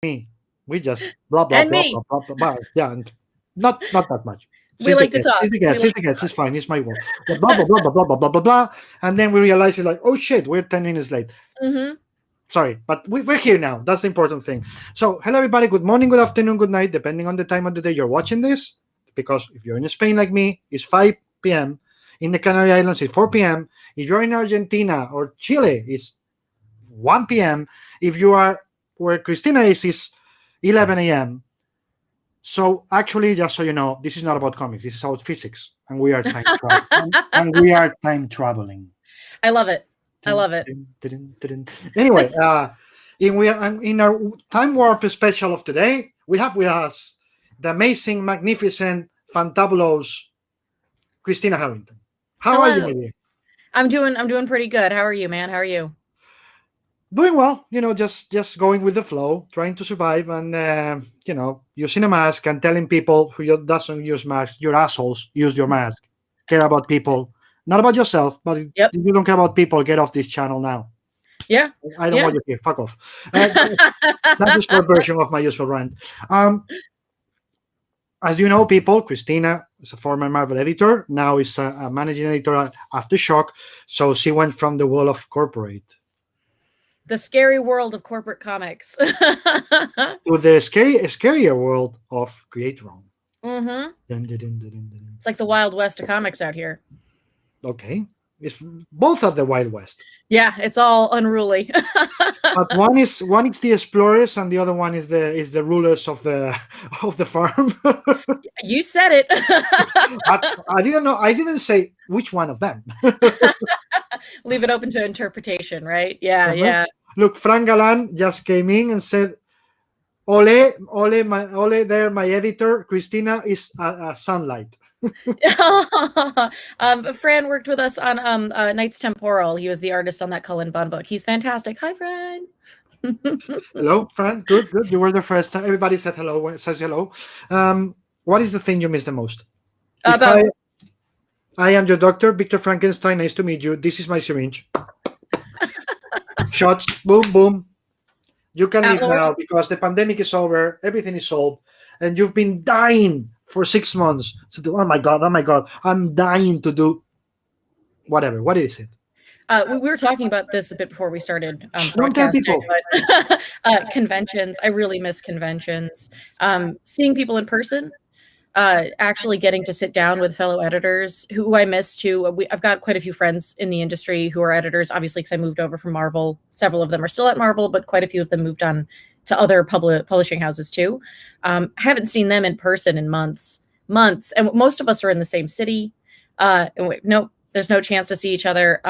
me. We just blah blah And blah me. blah blah blah. blah. Yeah, and not that much. We She's the like to guest. talk. She's the guest. She's the guest. It's fine. It's my world. But blah blah blah blah blah blah blah blah blah. And then we realize it's like, oh shit, we're 10 minutes late. Mm-hmm. Sorry, but we're here now. That's the important thing. So, hello everybody. Good morning, good afternoon, good night, depending on the time of the day you're watching this. Because if you're in Spain like me, it's 5 p.m. In the Canary Islands, it's 4 p.m. If you're in Argentina or Chile, it's 1 p.m. If you are where Christina is, it's 11 a.m. So actually, just so you know, this is not about comics. This is about physics, and we are time traveling. And we are time traveling. I love it. I love it. Anyway, in our time warp special of today, we have with us the amazing, magnificent, fantabulous Christina Harrington. How are you, my dear? I'm doing pretty good. How are you, man? How are you? Doing well, just going with the flow, trying to survive, and using a mask and telling people who doesn't use masks, you're assholes, use your mask. Care about people, not about yourself, but if you don't care about people, get off this channel now. Yeah, I don't want you here. Fuck off. That's a short version of my usual rant. As you know, people, Christina is a former Marvel editor. Now is a managing editor at Aftershock. So she went from the world of corporate. The scary world of corporate comics. To the scarier world of create your own. Mm-hmm. It's like the Wild West of comics out here. Okay. It's both of the Wild West. Yeah, it's all unruly. But one is the explorers, and the other one is the rulers of the farm. You said it. I didn't know. I didn't say which one of them. Leave it open to interpretation, right? Yeah, yeah. Look, Frank Galan just came in and said, "Ole, there, my editor, Christina is a sunlight." Fran worked with us on Knights Temporal. He was the artist on that Cullen Bunn book. He's fantastic. Hi, Fran. Hello, Fran. Good. You were the first. Everybody says hello. What is the thing you miss the most? I am your doctor, Victor Frankenstein. Nice to meet you. This is my syringe. Shots. Boom, boom. You can leave now because the pandemic is over. Everything is solved, and you've been dying for 6 months. So, oh my god, I'm dying to do whatever. What is it? We were talking about this a bit before we started broadcasting, but conventions. I really miss conventions. Seeing people in person, actually getting to sit down with fellow editors who I miss too. I've got quite a few friends in the industry who are editors, obviously, because I moved over from Marvel. Several of them are still at Marvel, but quite a few of them moved on to other publishing houses too. I haven't seen them in person in months, and most of us are in the same city. Nope, there's no chance to see each other.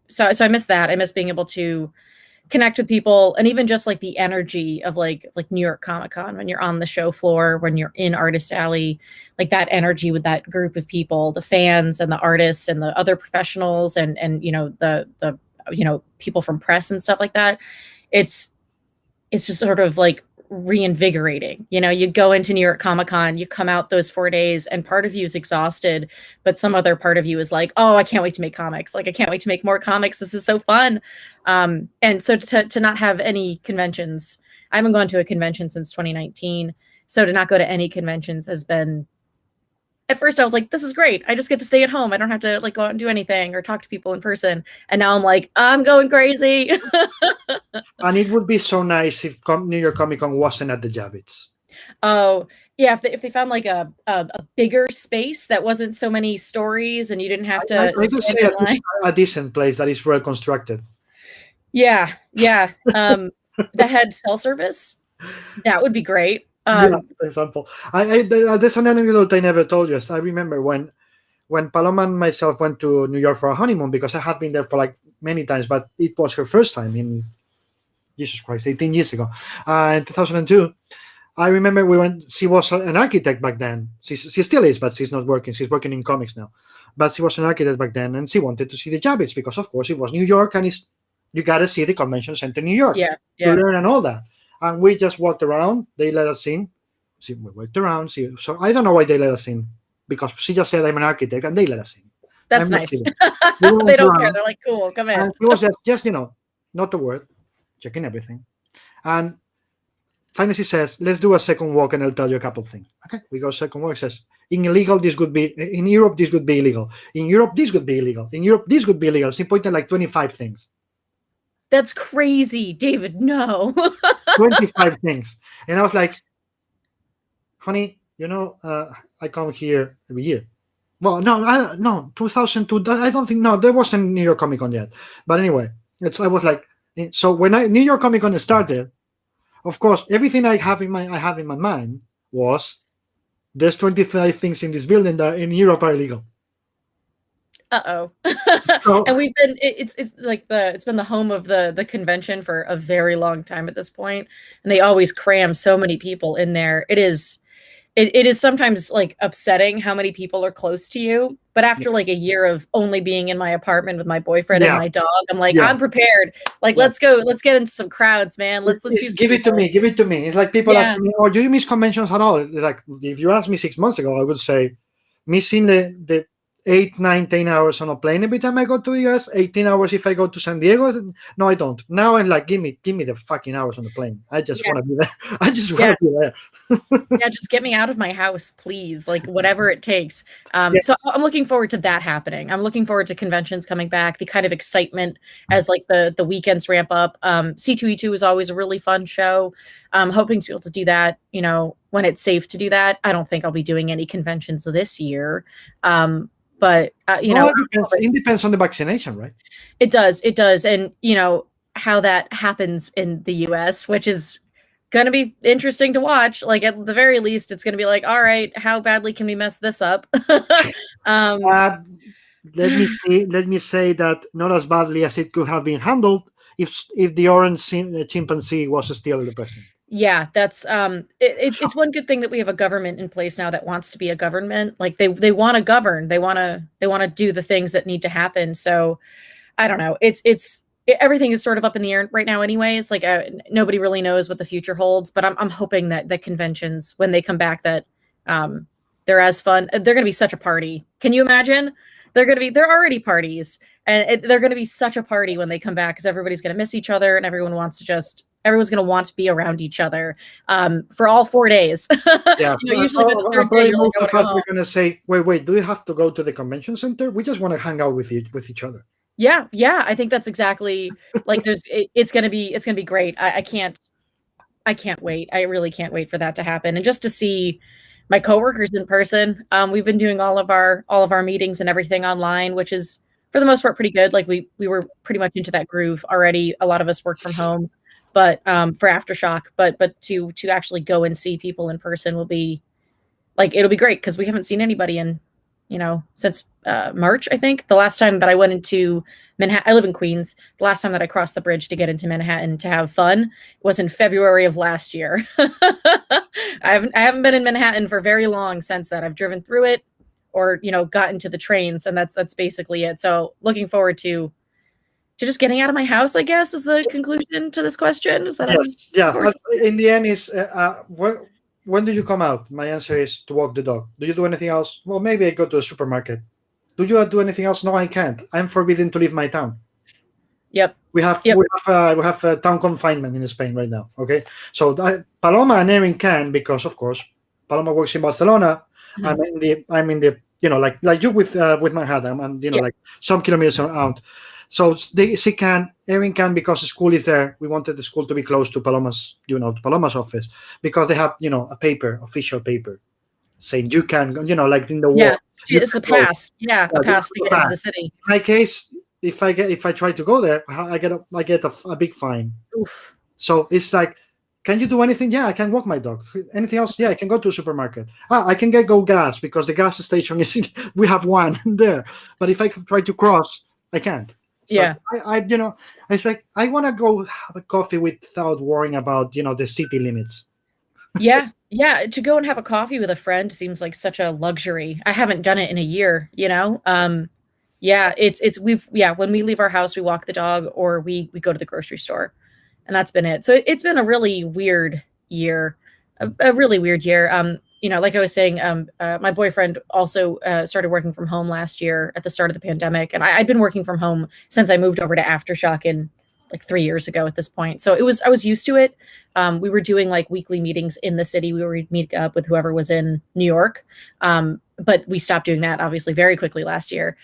So I miss that. I miss being able to connect with people, and even just like the energy of like New York Comic Con when you're on the show floor, when you're in Artist Alley, like that energy with that group of people, the fans and the artists and the other professionals, and the people from press and stuff like that. It's just sort of like reinvigorating. You go into New York Comic Con, you come out those 4 days, and part of you is exhausted, but some other part of you is like, oh, I can't wait to make comics. Like, I can't wait to make more comics. This is so fun. And so to not have any conventions, I haven't gone to a convention since 2019. So to not go to any conventions has been, at first I was like, this is great. I just get to stay at home. I don't have to like go out and do anything or talk to people in person. And now I'm like, I'm going crazy. And it would be so nice if New York Comic Con wasn't at the Javits. Oh, yeah. If they found like a bigger space that wasn't so many stories and you didn't have to stand in line. A decent place that is well constructed. Yeah. That had cell service. That would be great. For example, there's an anecdote I never told you. I remember when Paloma and myself went to New York for a honeymoon, because I have been there for like many times, but it was her first time in, Jesus Christ, 18 years ago, in 2002. I remember she was an architect back then. She still is, but she's not working. She's working in comics now. But she was an architect back then, and she wanted to see the Javits because, of course, it was New York, and you got to see the convention center in New York to learn and all that. And we just walked around. They let us in. We walked around. So I don't know why they let us in, because she just said I'm an architect, and they let us in. That's nice. They don't care. They're like, cool, come in. And it was just not a word, checking everything. And Pharmacy says, let's do a second walk and I'll tell you a couple of things. Okay, we go second walk. It says, in illegal, this would be, in Europe, this would be illegal. In Europe, this would be illegal. In Europe, this would be illegal. She pointed like 25 things. That's crazy, David. No. 25 things. And I was like, honey, I come here every year. Well, no, 2002. I don't think, no, there wasn't New York Comic Con yet. But anyway, I was like, so when New York Comic Con started, of course, everything I have in my mind was there's 25 things in this building that in Europe are illegal. Uh-oh. And we've been it's like it's been the home of the convention for a very long time at this point, and they always cram so many people in there. It is sometimes like upsetting how many people are close to you, but after like a year of only being in my apartment with my boyfriend and my dog, I'm like, I'm prepared. Like, let's get into some crowds, man. Let's give it to me. It's like people ask me, oh, do you miss conventions at all? Like, if you asked me 6 months ago, I would say missing the 8, 9, 10 hours on a plane every time I go to the US, 18 hours if I go to San Diego. No, I don't. Now I'm like, give me the fucking hours on the plane. I just want to be there. I just want to be there. Yeah, just get me out of my house, please. Like, whatever it takes. So I'm looking forward to that happening. I'm looking forward to conventions coming back, the kind of excitement as like the weekends ramp up. C2E2 is always a really fun show. I'm hoping to be able to do that, when it's safe to do that. I don't think I'll be doing any conventions this year. But it depends on the vaccination, right? It does. And how that happens in the US, which is going to be interesting to watch. Like, at the very least, it's going to be like, all right, how badly can we mess this up? Let me say that not as badly as it could have been handled if the orange chimpanzee was still the president. Yeah, that's it's one good thing that we have a government in place now that wants to be a government. Like, they want to govern. They want to do the things that need to happen. So I don't know. Everything is sort of up in the air right now anyways. Like, nobody really knows what the future holds, but I'm hoping that the conventions, when they come back, that they're as fun. They're going to be such a party. Can you imagine? They're already parties, and they're going to be such a party when they come back, because everybody's going to miss each other, and everyone's going to want to be around each other for all 4 days. Yeah. Usually by the third day, you're going to say, wait, do we have to go to the convention center? We just want to hang out with each other. Yeah. I think that's exactly like it's going to be great. I can't wait. I really can't wait for that to happen. And just to see my coworkers in person. We've been doing all of our meetings and everything online, which is for the most part pretty good. Like, we were pretty much into that groove already. A lot of us work from home. But for Aftershock, but to actually go and see people in person will be like, it'll be great, because we haven't seen anybody in, since March, I think. The last time that I went into Manhattan, I live in Queens. The last time that I crossed the bridge to get into Manhattan to have fun was in February of last year. I haven't been in Manhattan for very long since that. I've driven through it or, got into the trains, and that's basically it. So looking forward to just getting out of my house, I guess, is the conclusion to this question. Is that in the end is when do you come out? My answer is to walk the dog. Do you do anything else? Well, maybe I go to the supermarket. Do you do anything else? No, I can't. I'm forbidden to leave my town. Yep. We have town confinement in Spain right now. Okay, so Paloma and Erin can, because of course Paloma works in Barcelona. Mm-hmm. I'm in the like you with Manhattan, and like some kilometers out. So Erin can, because the school is there. We wanted the school to be close to Paloma's, to Paloma's office, because they have, a official paper saying you can, like in the wall. Yeah, it's a pass. Yeah, a pass to get into the city. In my case, if I try to go there, I get a big fine. Oof. So it's like, can you do anything? Yeah, I can walk my dog. Anything else? Yeah, I can go to a supermarket. I can go gas, because the gas station we have one there. But if I try to cross, I can't. So yeah, it's like I want to go have a coffee without worrying about the city limits. Yeah, to go and have a coffee with a friend seems like such a luxury. I haven't done it in a year. When we leave our house, we walk the dog, or we go to the grocery store, and that's been it. So it's been a really weird year, a really weird year. Like I was saying, my boyfriend also started working from home last year at the start of the pandemic. And I'd been working from home since I moved over to Aftershock in like 3 years ago at this point. So I was used to it. We were doing like weekly meetings in the city. We would meet up with whoever was in New York. But we stopped doing that obviously very quickly last year.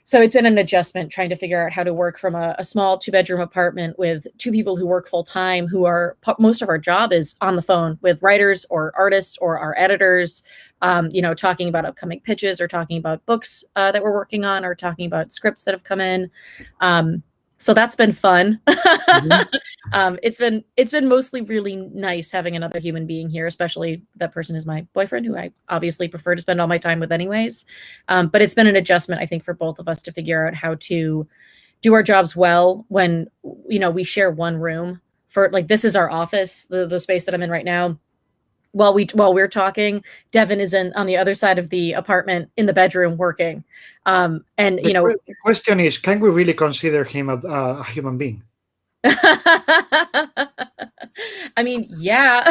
So it's been an adjustment trying to figure out how to work from a small 2-bedroom apartment with 2 people who work full time, who are most of our job is on the phone with writers or artists or our editors, talking about upcoming pitches or talking about books that we're working on or talking about scripts that have come in. So that's been fun. Mm-hmm. It's been mostly really nice having another human being here, especially that person is my boyfriend, who I obviously prefer to spend all my time with anyways. But it's been an adjustment, I think, for both of us to figure out how to do our jobs well when, we share one room. For like, this is our office, the space that I'm in right now. While we're talking, Devin is on the other side of the apartment in the bedroom working. The question is, can we really consider him a human being? I mean, yeah.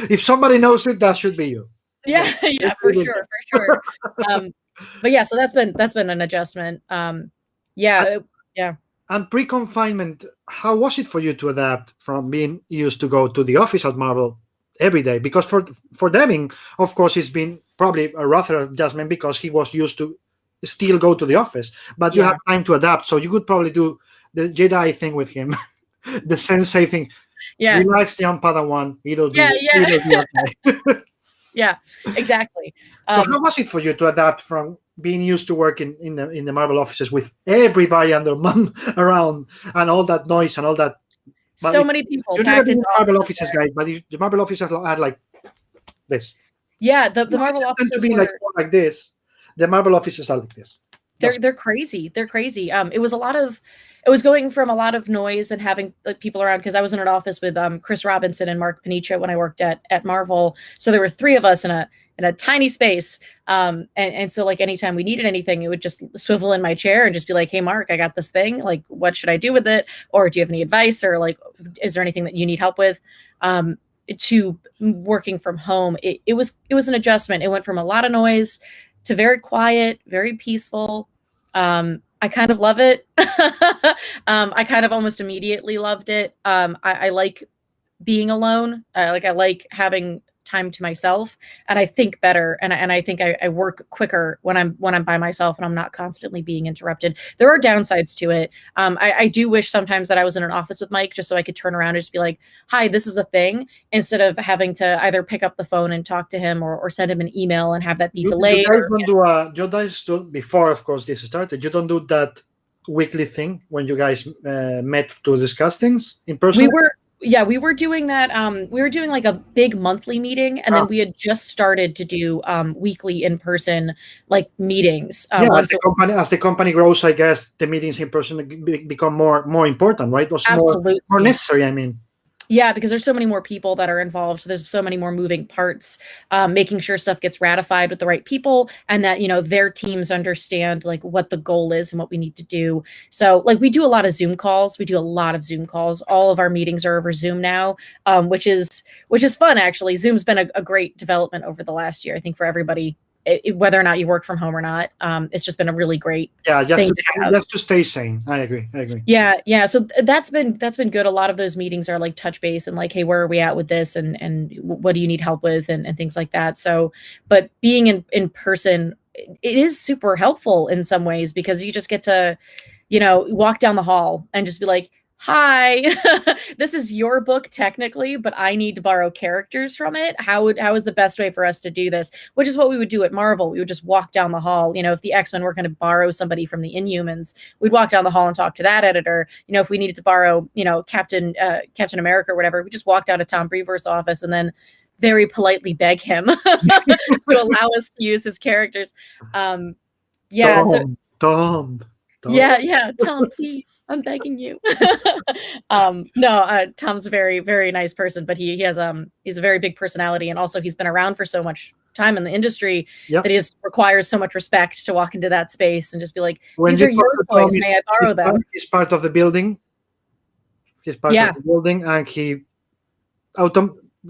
If somebody knows it, that should be you. Yeah, for sure. But yeah, so that's been an adjustment. Yeah. And pre-confinement, how was it for you to adapt from being used to go to the office at Marvel every day? Because for Devin, of course, it's been probably a rather adjustment because he was used to still go to the office. But you have time to adapt, so you could probably do the Jedi thing with him, the Sensei thing. Yeah, relax, young Padawan. It'll be okay. Yeah, exactly. So how was it for you to adapt from being used to working in the Marvel offices with everybody and their mom around and all that noise and all that? So many people. You've never been in Marvel offices, guys, but the Marvel offices had like this. Yeah, the Marvel offices to be like this. The Marvel offices are like this. They're crazy. They're crazy. It was going from a lot of noise and having people around, because I was in an office with Chris Robinson and Mark Panicia when I worked at Marvel. So there were 3 of us in a tiny space. And so like anytime we needed anything, it would just swivel in my chair and just be like, hey, Mark, I got this thing. Like, what should I do with it? Or do you have any advice? Or like, is there anything that you need help with? To working from home, it was an adjustment. It went from a lot of noise to very quiet, very peaceful. I kind of love it. I kind of almost immediately loved it. I like being alone. I like having time to myself, and I think better, and I think I work quicker when I'm by myself and I'm not constantly being interrupted. There are downsides to it. I do wish sometimes that I was in an office with Mike, just so I could turn around and just be like, hi, this is a thing, instead of having to either pick up the phone and talk to him or send him an email and have that be delayed. You guys do, before, of course, this started, you don't do that weekly thing when you guys met to discuss things in person? We were doing that. We were doing like a big monthly meeting, and then we had just started to do weekly in-person like meetings. As the company grows, I guess the meetings in person become more important, right? Absolutely. More necessary, I mean. Yeah, because there's so many more people that are involved. So there's so many more moving parts, making sure stuff gets ratified with the right people, and that, their teams understand like what the goal is and what we need to do. So like we do a lot of Zoom calls. All of our meetings are over Zoom now, which is fun, actually. Zoom's been a great development over the last year, I think, for everybody. Whether or not you work from home or not, it's just been a really great thing just to stay sane. I agree. Yeah. So that's been good. A lot of those meetings are like touch base and like, hey, where are we at with this, and what do you need help with, and things like that. So, but being in person, it is super helpful in some ways, because you just get to, walk down the hall and just be like, hi, this is your book technically, but I need to borrow characters from it. How is the best way for us to do this? Which is what we would do at Marvel. We would just walk down the hall. If the X-Men were going to borrow somebody from the Inhumans, we'd walk down the hall and talk to that editor. If we needed to borrow, Captain America or whatever, we just walked out of Tom Brevoort's office and then very politely beg him to allow us to use his characters. Tom. Yeah, Tom, please, I'm begging you. No, Tom's a very, very nice person, but he's a very big personality, and also he's been around for so much time in the industry that he requires so much respect to walk into that space and just be like, these are your toys, may I borrow them? He's part of the building. And he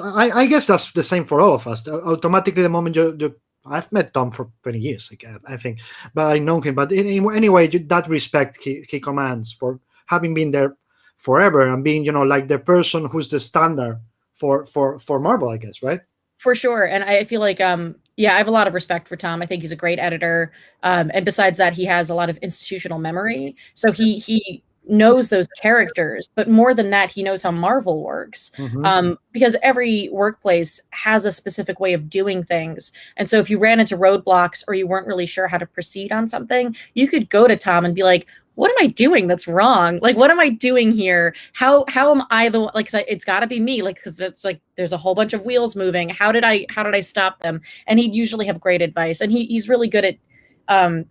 I guess that's the same for all of us. Automatically, the moment you I've met Tom for 20 years, I think, but I know him. But anyway, that respect he commands for having been there forever and being, like the person who's the standard for Marvel, I guess, right? For sure. And I feel like, I have a lot of respect for Tom. I think he's a great editor. And besides that, he has a lot of institutional memory. So he knows those characters, but more than that, he knows how Marvel works. Because every workplace has a specific way of doing things. And so if you ran into roadblocks or you weren't really sure how to proceed on something, you could go to Tom and be like, what am I doing that's wrong? Like, what am I doing here? How am I the one? Like, it's got to be me. Like, because it's like there's a whole bunch of wheels moving. How did I stop them? And he'd usually have great advice, and he's really good at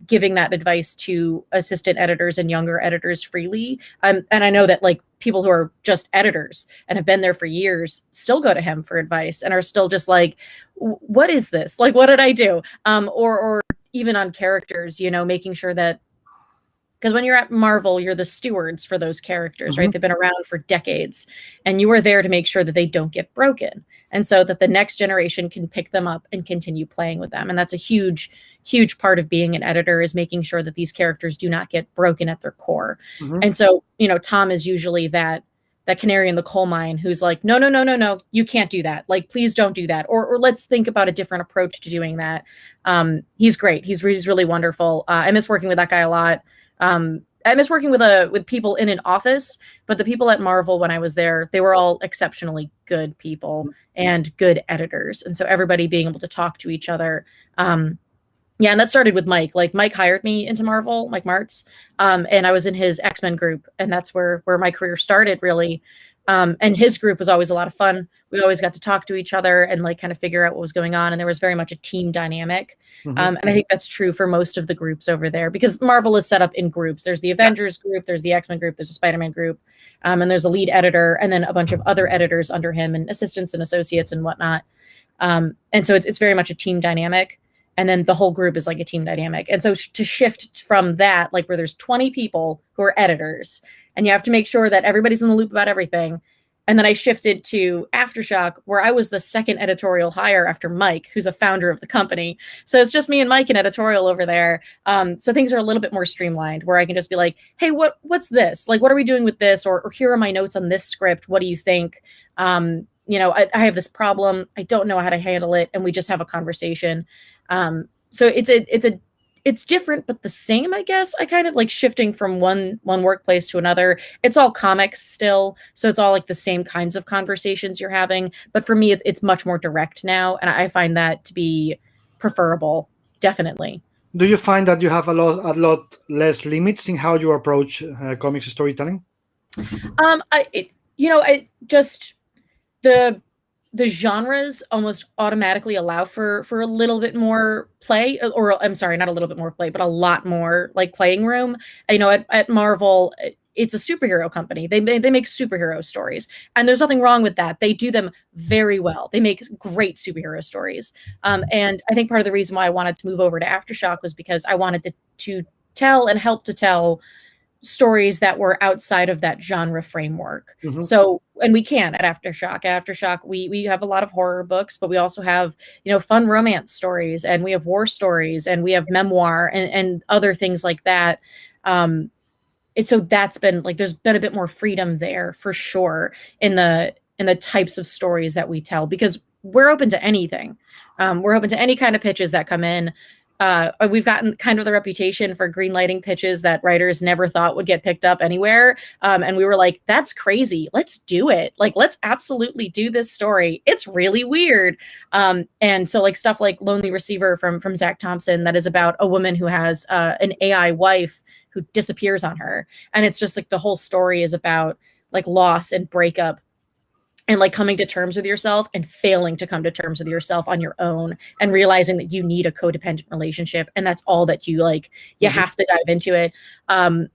giving that advice to assistant editors and younger editors freely. And I know that like people who are just editors and have been there for years still go to him for advice and are still just like, what is this? Like, what did I do? Or even on characters, making sure that. Because when you're at Marvel, you're the stewards for those characters, right? They've been around for decades, and you are there to make sure that they don't get broken, and so that the next generation can pick them up and continue playing with them. And that's a huge, huge part of being an editor, is making sure that these characters do not get broken at their core. And so, Tom is usually that canary in the coal mine who's like, no, you can't do that. Like, please don't do that. Or let's think about a different approach to doing that. He's great. He's really wonderful. I miss working with that guy a lot. I miss working with people in an office, but the people at Marvel when I was there, they were all exceptionally good people and good editors. And so everybody being able to talk to each other. And that started with Mike. Like, Mike hired me into Marvel, Mike Marts. And I was in his X-Men group, and that's where my career started, really. And his group was always a lot of fun. We always got to talk to each other and like kind of figure out what was going on. And there was very much a team dynamic. And I think that's true for most of the groups over there, because Marvel is set up in groups. There's the Avengers group, there's the X-Men group, there's a Spider-Man group, and there's a lead editor, and then a bunch of other editors under him and assistants and associates and whatnot. And so it's very much a team dynamic. And then the whole group is like a team dynamic. And so to shift from that, like where there's 20 people who are editors, and you have to make sure that everybody's in the loop about everything. And then I shifted to Aftershock, where I was the second editorial hire after Mike, who's a founder of the company. So it's just me and Mike in editorial over there. So things are a little bit more streamlined, where I can just be like, hey, what's this? Like, what are we doing with this? Or here are my notes on this script. What do you think? I have this problem. I don't know how to handle it. And we just have a conversation. So it's different, but the same, I guess. I kind of like shifting from one workplace to another. It's all comics still. So it's all like the same kinds of conversations you're having. But for me, it's much more direct now. And I find that to be preferable, definitely. Do you find that you have a lot less limits in how you approach comics storytelling? The genres almost automatically allow for a little bit more play, or I'm sorry, not a little bit more play, but a lot more like playing room. At Marvel, it's a superhero company. They make superhero stories, and there's nothing wrong with that. They do them very well. They make great superhero stories. And I think part of the reason why I wanted to move over to Aftershock was because I wanted to tell and help to tell stories that were outside of that genre framework. So, and we can at Aftershock. At Aftershock, we have a lot of horror books, but we also have, fun romance stories, and we have war stories, and we have memoir and other things like that. And so that's been like, there's been a bit more freedom there for sure in the types of stories that we tell, because we're open to anything. We're open to any kind of pitches that come in. We've gotten kind of the reputation for greenlighting pitches that writers never thought would get picked up anywhere. And we were like, that's crazy. Let's do it. Like, let's absolutely do this story. It's really weird. And so like stuff like Lonely Receiver from Zach Thompson, that is about a woman who has an AI wife who disappears on her. And it's just like the whole story is about like loss and breakup, and like coming to terms with yourself and failing to come to terms with yourself on your own, and realizing that you need a codependent relationship. And that's all that you like, you have to dive into it. And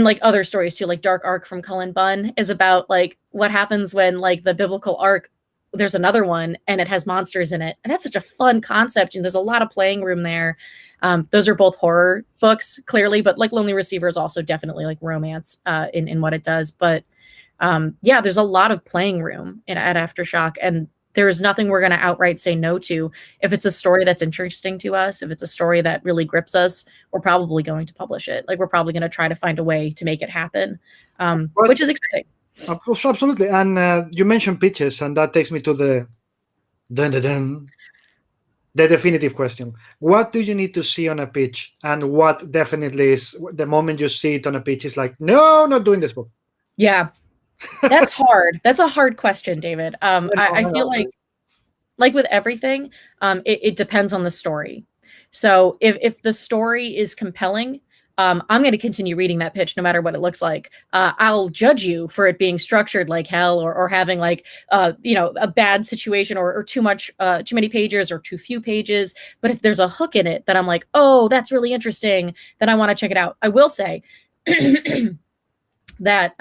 like other stories too, like Dark Ark from Cullen Bunn is about like what happens when like the biblical ark, there's another one and it has monsters in it. And that's such a fun concept. And there's a lot of playing room there. Those are both horror books, clearly, but like Lonely Receiver is also definitely like romance in what it does. But there's a lot of playing room at Aftershock, and There's nothing we're going to outright say no to. If it's a story that's interesting to us, if it's a story that really grips us, we're probably going to publish it. Like, we're probably going to try to find a way to make it happen, which is exciting. Absolutely. And you mentioned pitches, and that takes me to the definitive question. What do you need to see on a pitch, and what definitely is the moment you see it on a pitch is like, no, not doing this book? Yeah, that's hard. That's a hard question, David. I feel like with everything, it depends on the story. So if the story is compelling, I'm going to continue reading that pitch no matter what it looks like. I'll judge you for it being structured like hell, or having like a bad situation, or too many pages or too few pages. But if there's a hook in it that I'm like, oh, that's really interesting, then I want to check it out. I will say that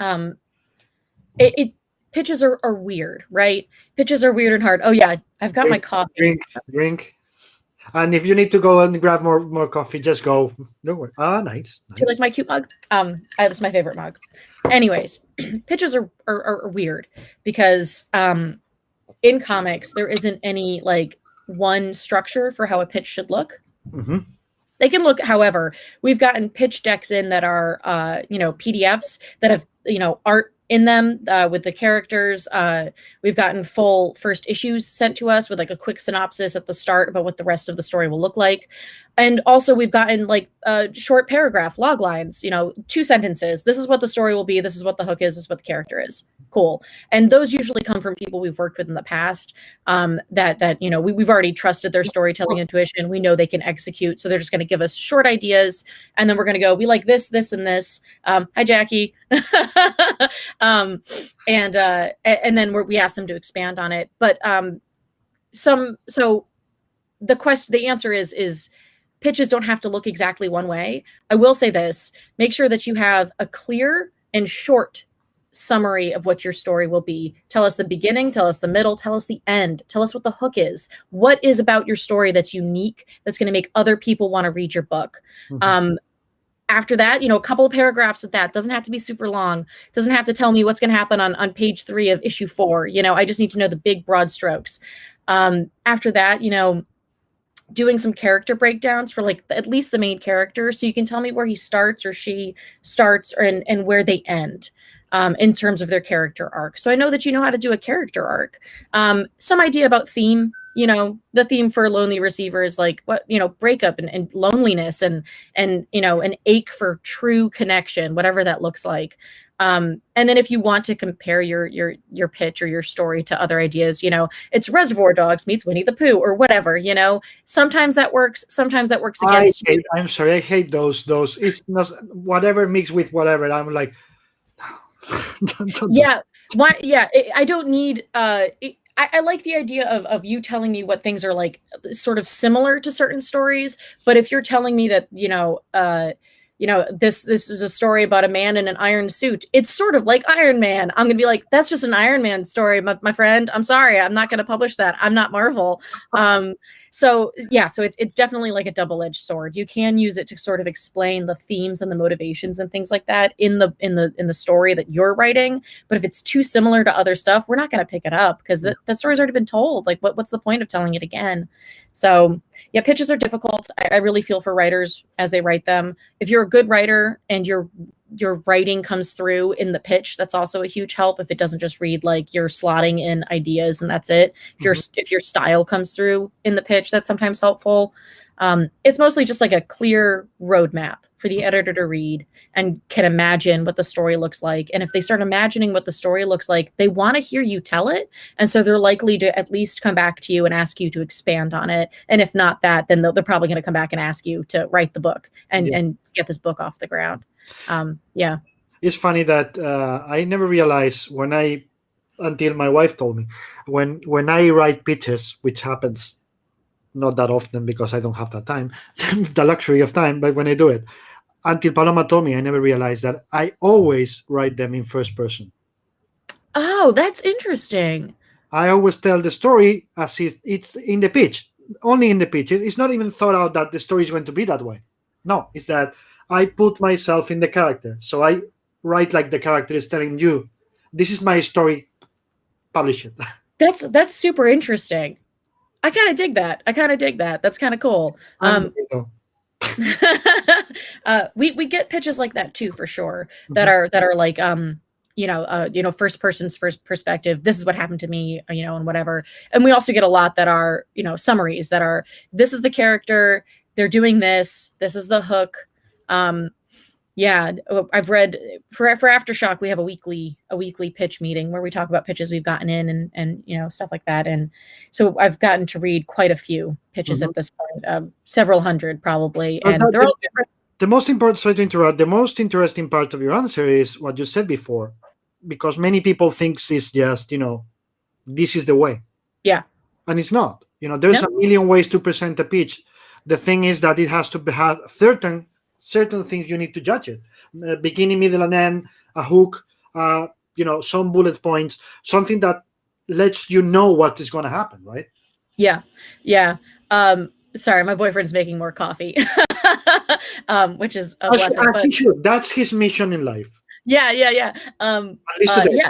pitches are weird, right? Pitches are weird and hard. Oh yeah, I've got my coffee. Drink. And if you need to go and grab more coffee, just go. Don't worry. Nice. Do you like my cute mug? That's my favorite mug. Anyways, pitches are weird because in comics there isn't any like one structure for how a pitch should look. Mm-hmm. They can look however. We've gotten pitch decks in that are PDFs that have art in them with the characters. We've gotten full first issues sent to us with like a quick synopsis at the start about what the rest of the story will look like. And also we've gotten like short paragraph log lines, 2 sentences. This is what the story will be. This is what the hook is. This is what the character is. Cool. And those usually come from people we've worked with in the past that we've already trusted their storytelling intuition. We know they can execute. So they're just going to give us short ideas. And then we're going to go, we like this, this, and this. Hi, Jackie. And then we ask them to expand on it. But so the answer is pitches don't have to look exactly one way. I will say this: make sure that you have a clear and short summary of what your story will be. Tell us the beginning, tell us the middle, tell us the end, tell us what the hook is. What is about your story that's unique, that's going to make other people want to read your book? Mm-hmm. After that, a couple of paragraphs with that. Doesn't have to be super long. Doesn't have to tell me what's going to happen on page 3 of issue 4. I just need to know the big broad strokes. After that, doing some character breakdowns for like at least the main character, so you can tell me where he starts or she starts, and where they end in terms of their character arc. So I know that you know how to do a character arc. Some idea about theme. The theme for Lonely Receiver is like what, breakup and loneliness and an ache for true connection, whatever that looks like. And then if you want to compare your pitch or your story to other ideas, it's Reservoir Dogs meets Winnie the Pooh or whatever, sometimes that works. Sometimes that works against you. I'm sorry. I hate those. It's not whatever mixed with whatever. I'm like, yeah. Why? Yeah. I don't need, I like the idea of you telling me what things are like sort of similar to certain stories. But if you're telling me that, this is a story about a man in an iron suit, it's sort of like Iron Man. I'm going to be like, that's just an Iron Man story, my friend. I'm sorry. I'm not going to publish that. I'm not Marvel. So it's definitely like a double-edged sword. You can use it to sort of explain the themes and the motivations and things like that in the story that you're writing. But if it's too similar to other stuff, we're not going to pick it up because that story's already been told. Like, what's the point of telling it again? So yeah, pitches are difficult. I really feel for writers as they write them. If you're a good writer and your writing comes through in the pitch, that's also a huge help. If it doesn't just read like you're slotting in ideas and that's it. If your style comes through in the pitch, that's sometimes helpful. It's mostly just like a clear roadmap for the editor to read and can imagine what the story looks like. And if they start imagining what the story looks like, they want to hear you tell it. And so they're likely to at least come back to you and ask you to expand on it. And if not that, then they're probably going to come back and ask you to write the book and get this book off the ground. It's funny that I never realized until my wife told me, when I write pitches, which happens not that often because I don't have that time, the luxury of time, but when I do it, until Paloma told me, I never realized that I always write them in first person. Oh, that's interesting. I always tell the story as it's in the pitch, only in the pitch. It's not even thought out that the story is going to be that way. No, it's that I put myself in the character. So I write like the character is telling you, this is my story, publish it. That's super interesting. I kind of dig that. That's kind of cool. We get pitches like that too, for sure. That are like, first person's perspective. This is what happened to me, and whatever. And we also get a lot that are, summaries that are, this is the character, they're doing this. This is the hook. Yeah, I've read for Aftershock, we have a weekly pitch meeting where we talk about pitches we've gotten in and stuff like that. And so I've gotten to read quite a few pitches at this point, several hundred probably, and they're all different. The most important, sorry to interrupt, the most interesting part of your answer is what you said before, because many people think it's just, this is the way. Yeah. And it's not. There's a million ways to present a pitch. The thing is that it has to have certain things you need to judge it. Beginning, middle, and end, a hook, some bullet points, something that lets you know what is going to happen, right? Yeah. Sorry, my boyfriend's making more coffee, which is a blessing. That's his mission in life. Yeah. At least today.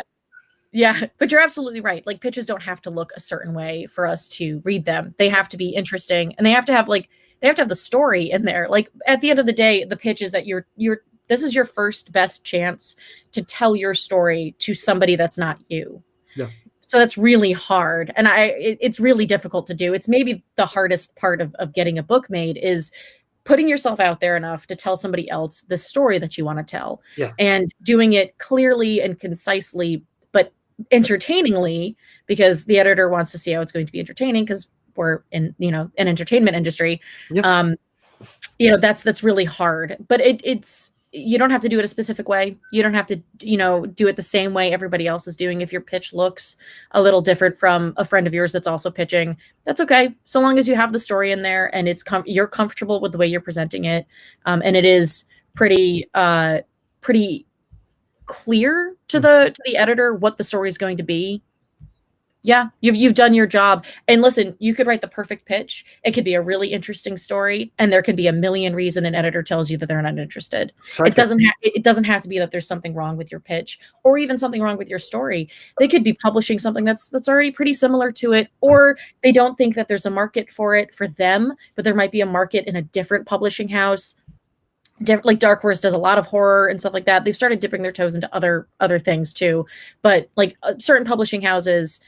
Yeah, but you're absolutely right. Like, pitches don't have to look a certain way for us to read them. They have to be interesting, and they have to have the story in there. Like, at the end of the day, the pitch is that this is your first best chance to tell your story to somebody that's not you. Yeah. So that's really hard. And it's really difficult to do. It's maybe the hardest part of getting a book made is putting yourself out there enough to tell somebody else the story that you want to tell. Yeah. And doing it clearly and concisely, but entertainingly, because the editor wants to see how it's going to be entertaining, because we're in an entertainment industry. Yep. That's really hard, but it's you don't have to do it a specific way. You don't have to do it the same way everybody else is doing. If your pitch looks a little different from a friend of yours that's also pitching, that's okay, so long as you have the story in there and you're comfortable with the way you're presenting it, and it is pretty clear to the editor what the story is going to be. Yeah, you've done your job. And listen, you could write the perfect pitch. It could be a really interesting story, and there could be a million reasons an editor tells you that they're not interested. It doesn't have to be that there's something wrong with your pitch or even something wrong with your story. They could be publishing something that's already pretty similar to it, or they don't think that there's a market for it for them, but there might be a market in a different publishing house. Like Dark Horse does a lot of horror and stuff like that. They've started dipping their toes into other things too, but like certain publishing houses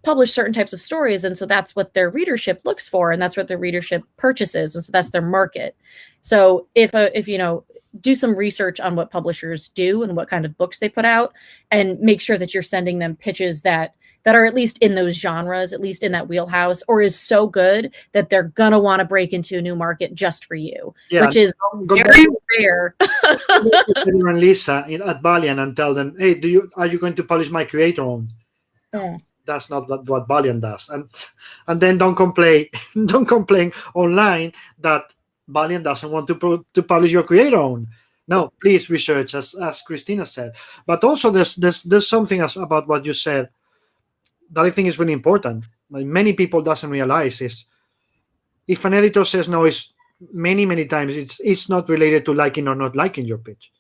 publish certain types of stories, and so that's what their readership looks for, and that's what their readership purchases, and so that's their market. So if do some research on what publishers do and what kind of books they put out, and make sure that you're sending them pitches that are at least in those genres, at least in that wheelhouse, or is so good that they're gonna want to break into a new market just for you, which is very rare. And Lisa at Valiant and tell them, hey, are you going to publish my creator owned? Yeah. That's not what Valiant does, and then don't complain online that Valiant doesn't want to publish your creator own. No, please research, as Christina said. But also there's something about what you said that I think is really important. Like, many people doesn't realize is, if an editor says no, is many times it's not related to liking or not liking your pitch.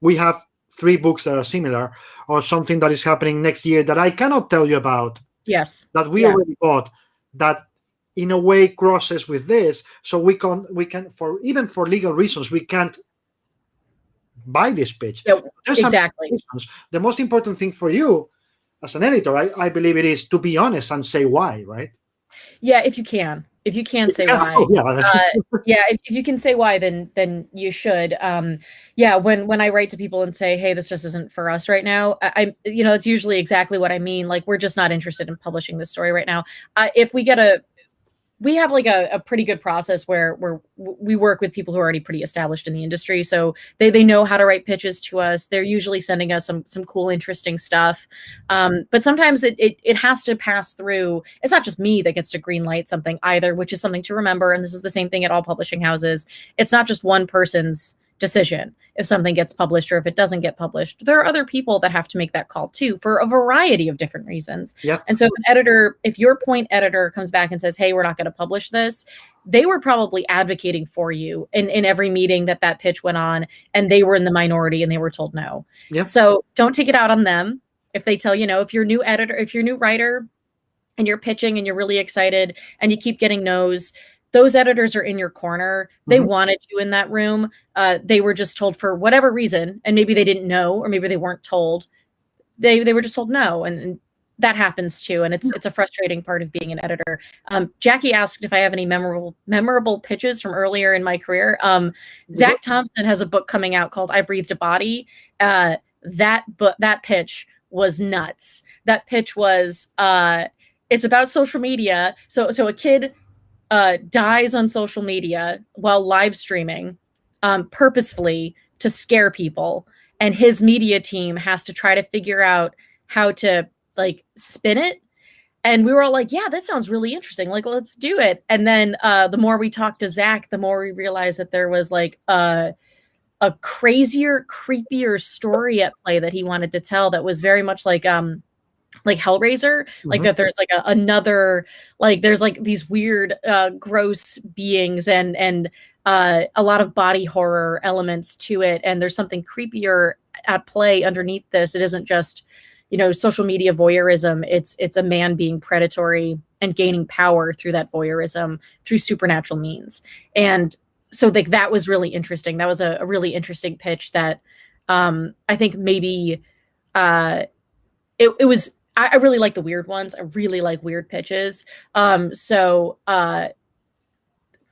We have 3 books that are similar, or something that is happening next year that I cannot tell you about. Yes. That we already bought, that in a way crosses with this. So we can for legal reasons, we can't buy this pitch. Yeah, exactly. The most important thing for you as an editor, I believe it is to be honest and say why, right? Yeah, if you can say why. If you can say why, then you should. When I write to people and say, hey, this just isn't for us right now, that's usually exactly what I mean. Like, we're just not interested in publishing this story right now. If we have like a pretty good process where we work with people who are already pretty established in the industry. So they know how to write pitches to us. They're usually sending us some cool, interesting stuff. But sometimes it has to pass through. It's not just me that gets to greenlight something either, which is something to remember. And this is the same thing at all publishing houses. It's not just one person's decision if something gets published or if it doesn't get published. There are other people that have to make that call too, for a variety of different reasons. Yep. And so if your point editor comes back and says, hey, we're not going to publish this, they were probably advocating for you in every meeting that pitch went on, and they were in the minority and they were told no. Yep. So don't take it out on them. If they tell, if you're new editor, if you're new writer and you're pitching and you're really excited and you keep getting no's, those editors are in your corner. They wanted you in that room. They were just told for whatever reason, and maybe they didn't know, or maybe they weren't told. They were just told no, and that happens too. And it's a frustrating part of being an editor. Jackie asked if I have any memorable pitches from earlier in my career. Zach Thompson has a book coming out called I Breathed a Body. That pitch was nuts. That pitch was it's about social media. So a kid dies on social media while live streaming purposefully to scare people, and his media team has to try to figure out how to like spin it. And we were all like, yeah, that sounds really interesting, like let's do it. And then the more we talked to Zach, the more we realized that there was like a crazier, creepier story at play that he wanted to tell that was very much like Hellraiser, like that there's like another, like there's like these weird gross beings and a lot of body horror elements to it, and there's something creepier at play underneath this. It isn't just social media voyeurism. It's a man being predatory and gaining power through that voyeurism through supernatural means. And so like that was really interesting. That was a really interesting pitch that I think maybe it was. I really like the weird ones. I really like weird pitches. So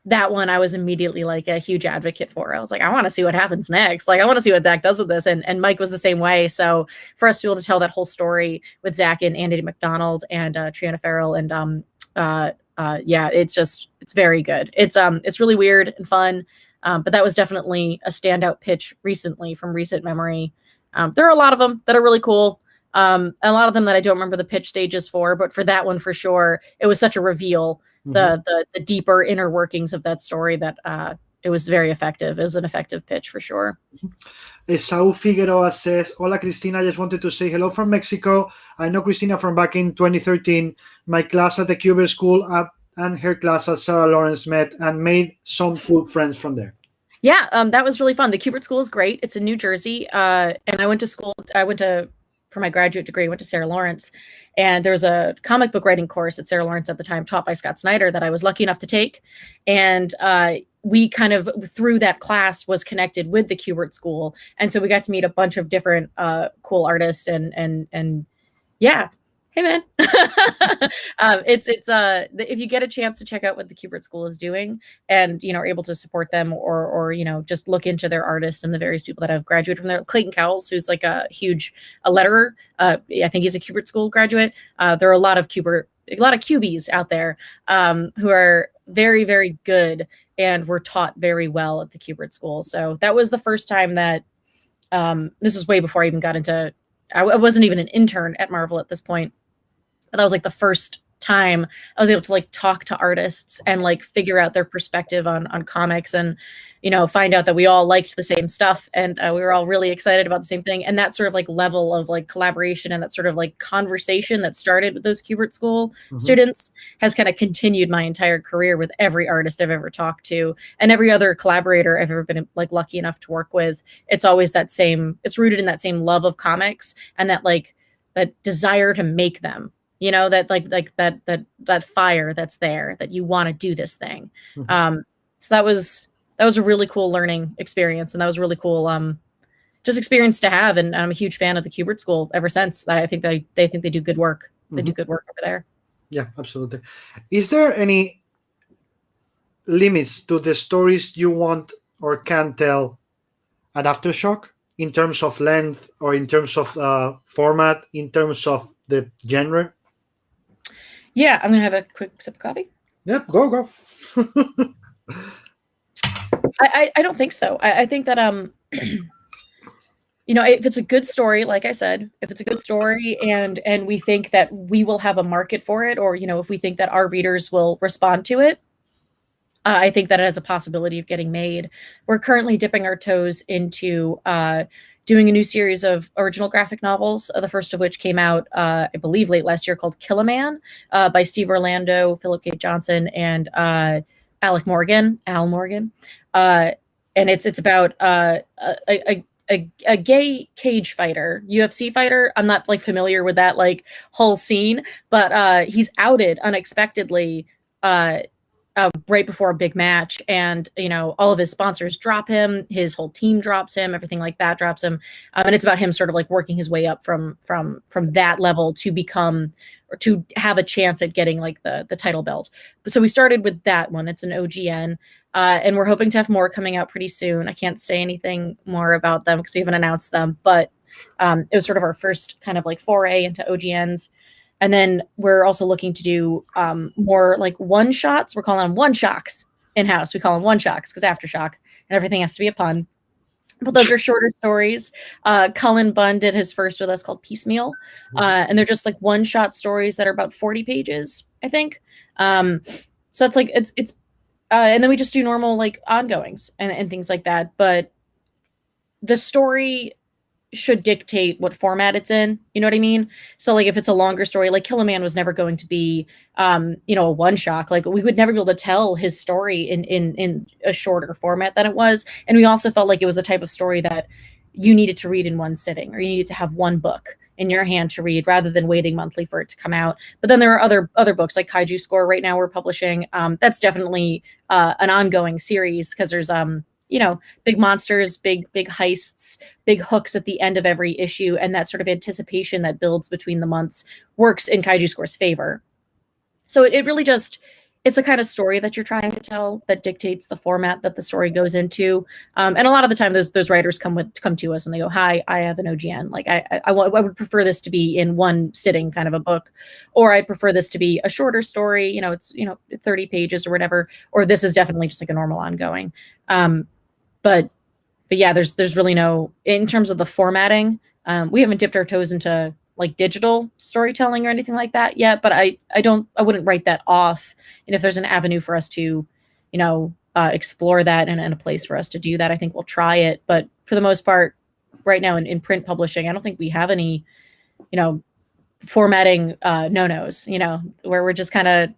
that one I was immediately like a huge advocate for. I was like, I want to see what happens next. Like, I want to see what Zach does with this. And Mike was the same way. So for us to be able to tell that whole story with Zach and Andy McDonald and Triana Farrell and yeah, it's very good. It's really weird and fun. But that was definitely a standout pitch recently from recent memory. There are a lot of them that are really cool. A lot of them that I don't remember the pitch stages for, but for that one for sure, it was such a reveal, the deeper inner workings of that story that it was very effective. It was an effective pitch for sure. Saul Figueroa says, Hola, Cristina. I just wanted to say hello from Mexico. I know Cristina from back in 2013. My class at the Cuber School and her class at Sarah Lawrence met and made some cool friends from there. Yeah, that was really fun. The Kubert School is great. It's in New Jersey. And I went to for my graduate degree, I went to Sarah Lawrence, and there was a comic book writing course at Sarah Lawrence at the time taught by Scott Snyder that I was lucky enough to take. And we kind of, through that class, was connected with the Kubert School. And so we got to meet a bunch of different cool artists and yeah. Hey man, it's if you get a chance to check out what the Kubert School is doing and are able to support them or just look into their artists and the various people that have graduated from there. Clayton Cowles, who's like a letterer, I think he's a Kubert School graduate. There are a lot of Cubies out there who are very, very good and were taught very well at the Kubert School. So that was the first time that this is way before I even got into. I wasn't even an intern at Marvel at this point. But that was like the first time I was able to like talk to artists and like figure out their perspective on comics and, find out that we all liked the same stuff and we were all really excited about the same thing. And that sort of like level of like collaboration and that sort of like conversation that started with those Kubert School students has kind of continued my entire career with every artist I've ever talked to and every other collaborator I've ever been like lucky enough to work with. It's always it's rooted in that same love of comics and that like that desire to make them. That fire that's there that you want to do this thing. So that was a really cool learning experience, and that was really cool just experience to have. And I'm a huge fan of the Kubert School ever since. I think they think they do good work. They do good work over there. Yeah, absolutely. Is there any limits to the stories you want or can tell at Aftershock in terms of length or in terms of format, in terms of the genre? Yeah, I'm going to have a quick sip of coffee. Yeah, go. I don't think so. I think that, if it's a good story, like I said, if it's a good story and we think that we will have a market for it, or, if we think that our readers will respond to it, I think that it has a possibility of getting made. We're currently dipping our toes into doing a new series of original graphic novels, the first of which came out, I believe, late last year, called Kill a Man by Steve Orlando, Philip K. Johnson, and Al Morgan. And it's about a a gay cage fighter, UFC fighter. I'm not like familiar with that like whole scene, but he's outed unexpectedly right before a big match, and all of his sponsors drop him, his whole team drops him, everything like that drops him, and it's about him sort of like working his way up from that level to become, or to have a chance at getting like the title belt. So we started with that one. It's an OGN, and we're hoping to have more coming out pretty soon. I can't say anything more about them because we haven't announced them, but it was sort of our first kind of like foray into OGNs. And then we're also looking to do more like one shots. We're calling them one shocks in-house. We call them one shocks because Aftershock, and everything has to be a pun. But those are shorter stories. Cullen Bunn did his first with us called Piecemeal. And they're just like one-shot stories that are about 40 pages, I think. So it's like, it's and then we just do normal like ongoings and things like that. But the story should dictate what format it's in. You know what I mean? So like if it's a longer story, like Kill a Man was never going to be, a one shot. Like we would never be able to tell his story in a shorter format than it was. And we also felt like it was the type of story that you needed to read in one sitting, or you needed to have one book in your hand to read rather than waiting monthly for it to come out. But then there are other books like Kaiju Score right now we're publishing. That's definitely an ongoing series because there's big monsters, big heists, big hooks at the end of every issue, and that sort of anticipation that builds between the months works in Kaiju Score's favor. So it really just, it's the kind of story that you're trying to tell that dictates the format that the story goes into. And a lot of the time those writers come to us and they go, "Hi, I have an OGN. Like I would prefer this to be in one sitting kind of a book, or I prefer this to be a shorter story, it's 30 pages or whatever, or this is definitely just like a normal ongoing." But yeah, there's really no, in terms of the formatting, we haven't dipped our toes into like digital storytelling or anything like that yet, but I wouldn't write that off. And if there's an avenue for us to, explore that and a place for us to do that, I think we'll try it. But for the most part, right now in print publishing, I don't think we have any, formatting no-nos, where we're just kind of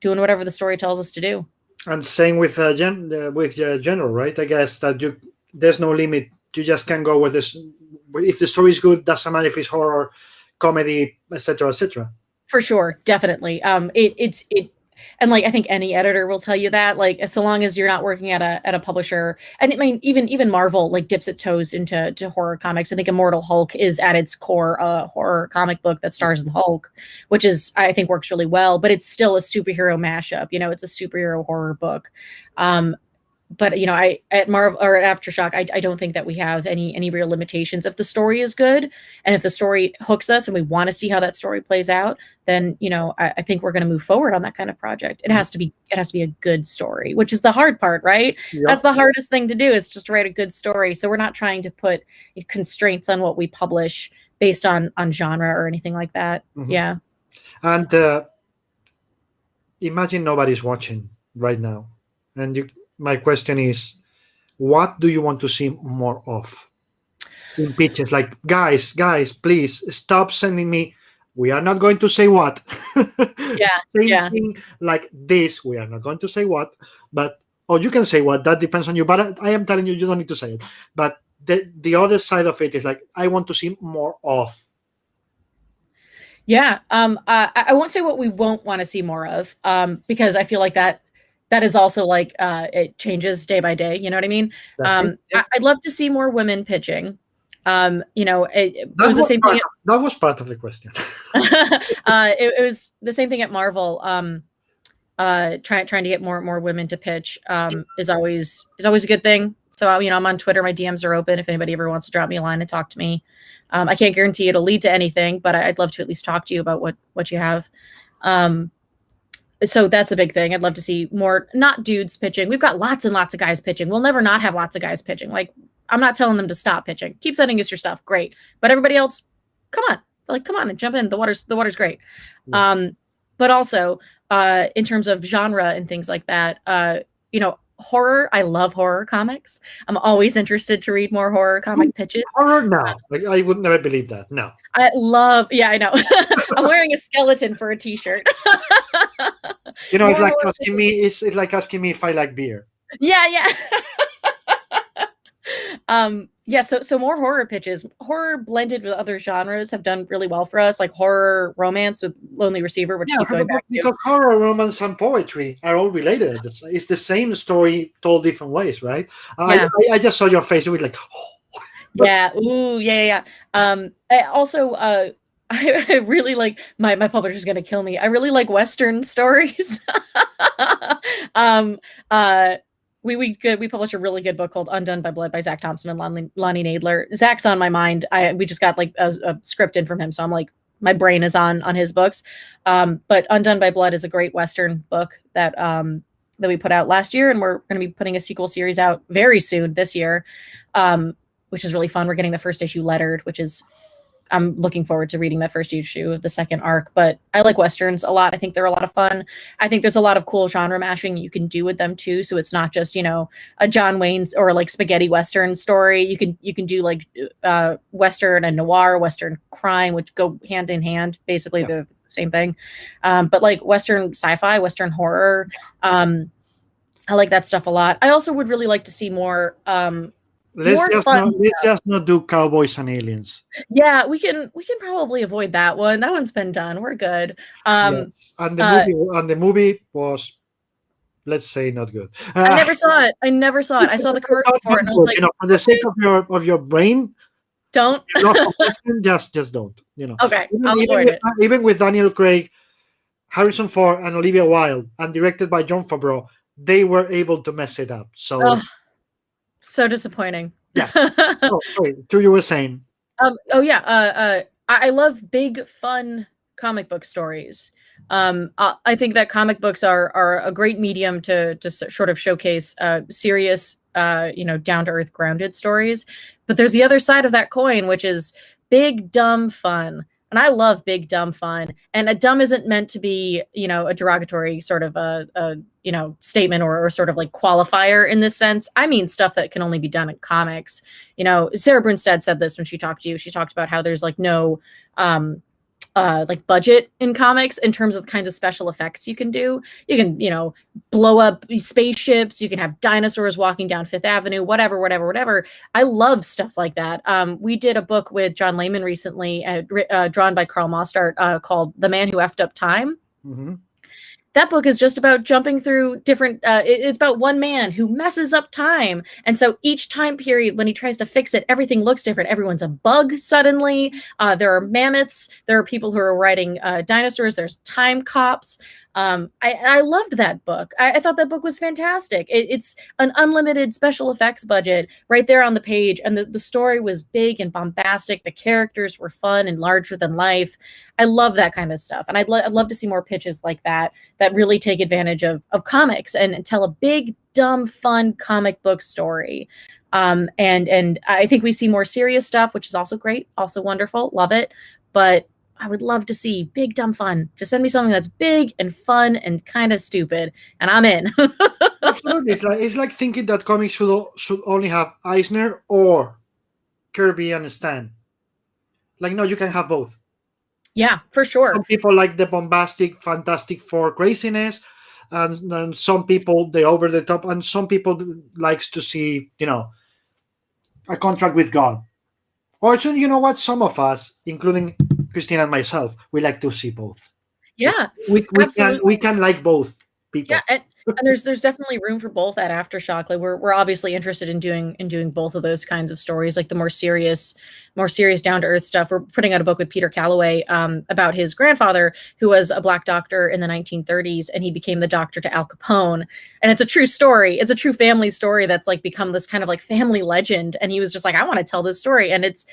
doing whatever the story tells us to do. And same with general, right? I guess that there's no limit. You just can go with this. If the story is good, doesn't matter if it's horror, comedy, etc., etc. For sure, definitely. And like I think any editor will tell you that. Like so long as you're not working at a publisher, and I mean even Marvel like dips its toes into horror comics. I think Immortal Hulk is at its core a horror comic book that stars the Hulk, which is I think works really well. But it's still a superhero mashup. It's a superhero horror book. But I at Marvel or at Aftershock, I don't think that we have any real limitations. If the story is good and if the story hooks us and we want to see how that story plays out, then I think we're going to move forward on that kind of project. It has to be a good story, which is the hard part, right? Yep. That's the hardest thing to do, is just write a good story. So we're not trying to put constraints on what we publish based on genre or anything like that. Mm-hmm. Yeah. And imagine nobody's watching right now, and my question is, what do you want to see more of in pitches? Like, guys, please stop sending me, we are not going to say what. Thing like this, we are not going to say what, but, you can say what, that depends on you, but I am telling you, you don't need to say it. But the other side of it is like, I want to see more of. Yeah. I won't say what we won't want to see more of, because I feel like that is also like it changes day by day. You know what I mean? I'd love to see more women pitching. It was the same thing. That was part of the question. It was the same thing at Marvel. Trying to get more women to pitch is always a good thing. So I'm on Twitter. My DMs are open if anybody ever wants to drop me a line and talk to me. I can't guarantee it'll lead to anything, but I'd love to at least talk to you about what you have. So that's a big thing. I'd love to see more, not dudes pitching. We've got lots and lots of guys pitching. We'll never not have lots of guys pitching. Like, I'm not telling them to stop pitching. Keep sending us your stuff. Great. But everybody else, come on and jump in. The water's great. Yeah. But also, in terms of genre and things like that, horror, I love horror comics. I'm always interested to read more horror comic pitches. Horror? No. I would never believe that. No. I know. I'm wearing a skeleton for a t-shirt. It's like asking me. It's like asking me if I like beer. Yeah. Yeah, so more horror pitches. Horror blended with other genres have done really well for us, like horror romance with Lonely Receiver, which keep going back to. Because horror, romance, and poetry are all related. It's the same story told different ways, right? Yeah. I just saw your face with like, oh. Yeah. Ooh, yeah. I also, I really like my publisher's gonna kill me. I really like Western stories. We published a really good book called Undone by Blood by Zach Thompson and Lonnie Nadler. Zach's on my mind. We just got like a script in from him, so I'm like, my brain is on his books. But Undone by Blood is a great Western book that we put out last year, and we're going to be putting a sequel series out very soon this year, which is really fun. We're getting the first issue lettered, which is I'm looking forward to reading that first issue of the second arc. But I like Westerns a lot. I think they're a lot of fun. I think there's a lot of cool genre mashing you can do with them too. So it's not just, a John Wayne's or like spaghetti Western story. You can do like Western and noir, Western crime, which go hand in hand. Basically, they're the same thing. But like Western sci-fi, Western horror, I like that stuff a lot. I also would really like to see more Let's just not do cowboys and aliens. Yeah, we can probably avoid that one. That one's been done. We're good. And the movie was, let's say, not good. I never saw it. I saw the commercial for it, and I was like, for the sake of your brain, don't. just don't. Okay, I'll avoid it. Even with Daniel Craig, Harrison Ford, and Olivia Wilde, and directed by Jon Favreau, they were able to mess it up. So. So disappointing. Yeah. Sorry. You were saying. I love big, fun comic book stories. I think that comic books are a great medium to sort of showcase serious, down to earth, grounded stories. But there's the other side of that coin, which is big, dumb fun. And I love big, dumb fun. And a dumb isn't meant to be, a derogatory sort of statement or sort of like qualifier in this sense. I mean, stuff that can only be done in comics. Sarah Brunstad said this when she talked to you. She talked about how there's like no like budget in comics in terms of the kinds of special effects you can do. You can, blow up spaceships. You can have dinosaurs walking down Fifth Avenue, whatever. I love stuff like that. We did a book with John Layman recently, drawn by Carl Mostart, called The Man Who Effed Up Time. Mm-hmm. That book is just about jumping through different, it's about one man who messes up time. And so each time period, when he tries to fix it, everything looks different. Everyone's a bug suddenly. There are mammoths. There are people who are riding dinosaurs. There's time cops. I loved that book. I thought that book was fantastic. It's an unlimited special effects budget right there on the page. And the story was big and bombastic. The characters were fun and larger than life. I love that kind of stuff. And I'd love to see more pitches like that really take advantage of comics and tell a big, dumb, fun comic book story. And I think we see more serious stuff, which is also great, also wonderful. Love it. But I would love to see big, dumb fun. Just send me something that's big and fun and kind of stupid, and I'm in. Absolutely. It's like thinking that comics should only have Eisner or Kirby and Stan. Like, no, you can have both. Yeah, for sure. Some people like the bombastic, Fantastic Four craziness, and some people, the over the top, and some people likes to see, a contract with God. Or, you know what? Some of us, including Christina and myself, we like to see both. Yeah, we can like both people. Yeah, and there's definitely room for both at Aftershock. Like we're obviously interested in doing both of those kinds of stories, like the more serious down to earth stuff. We're putting out a book with Peter Calloway about his grandfather, who was a black doctor in the 1930s, and he became the doctor to Al Capone. And it's a true story. It's a true family story that's like become this kind of like family legend. And he was just like, I want to tell this story, and it's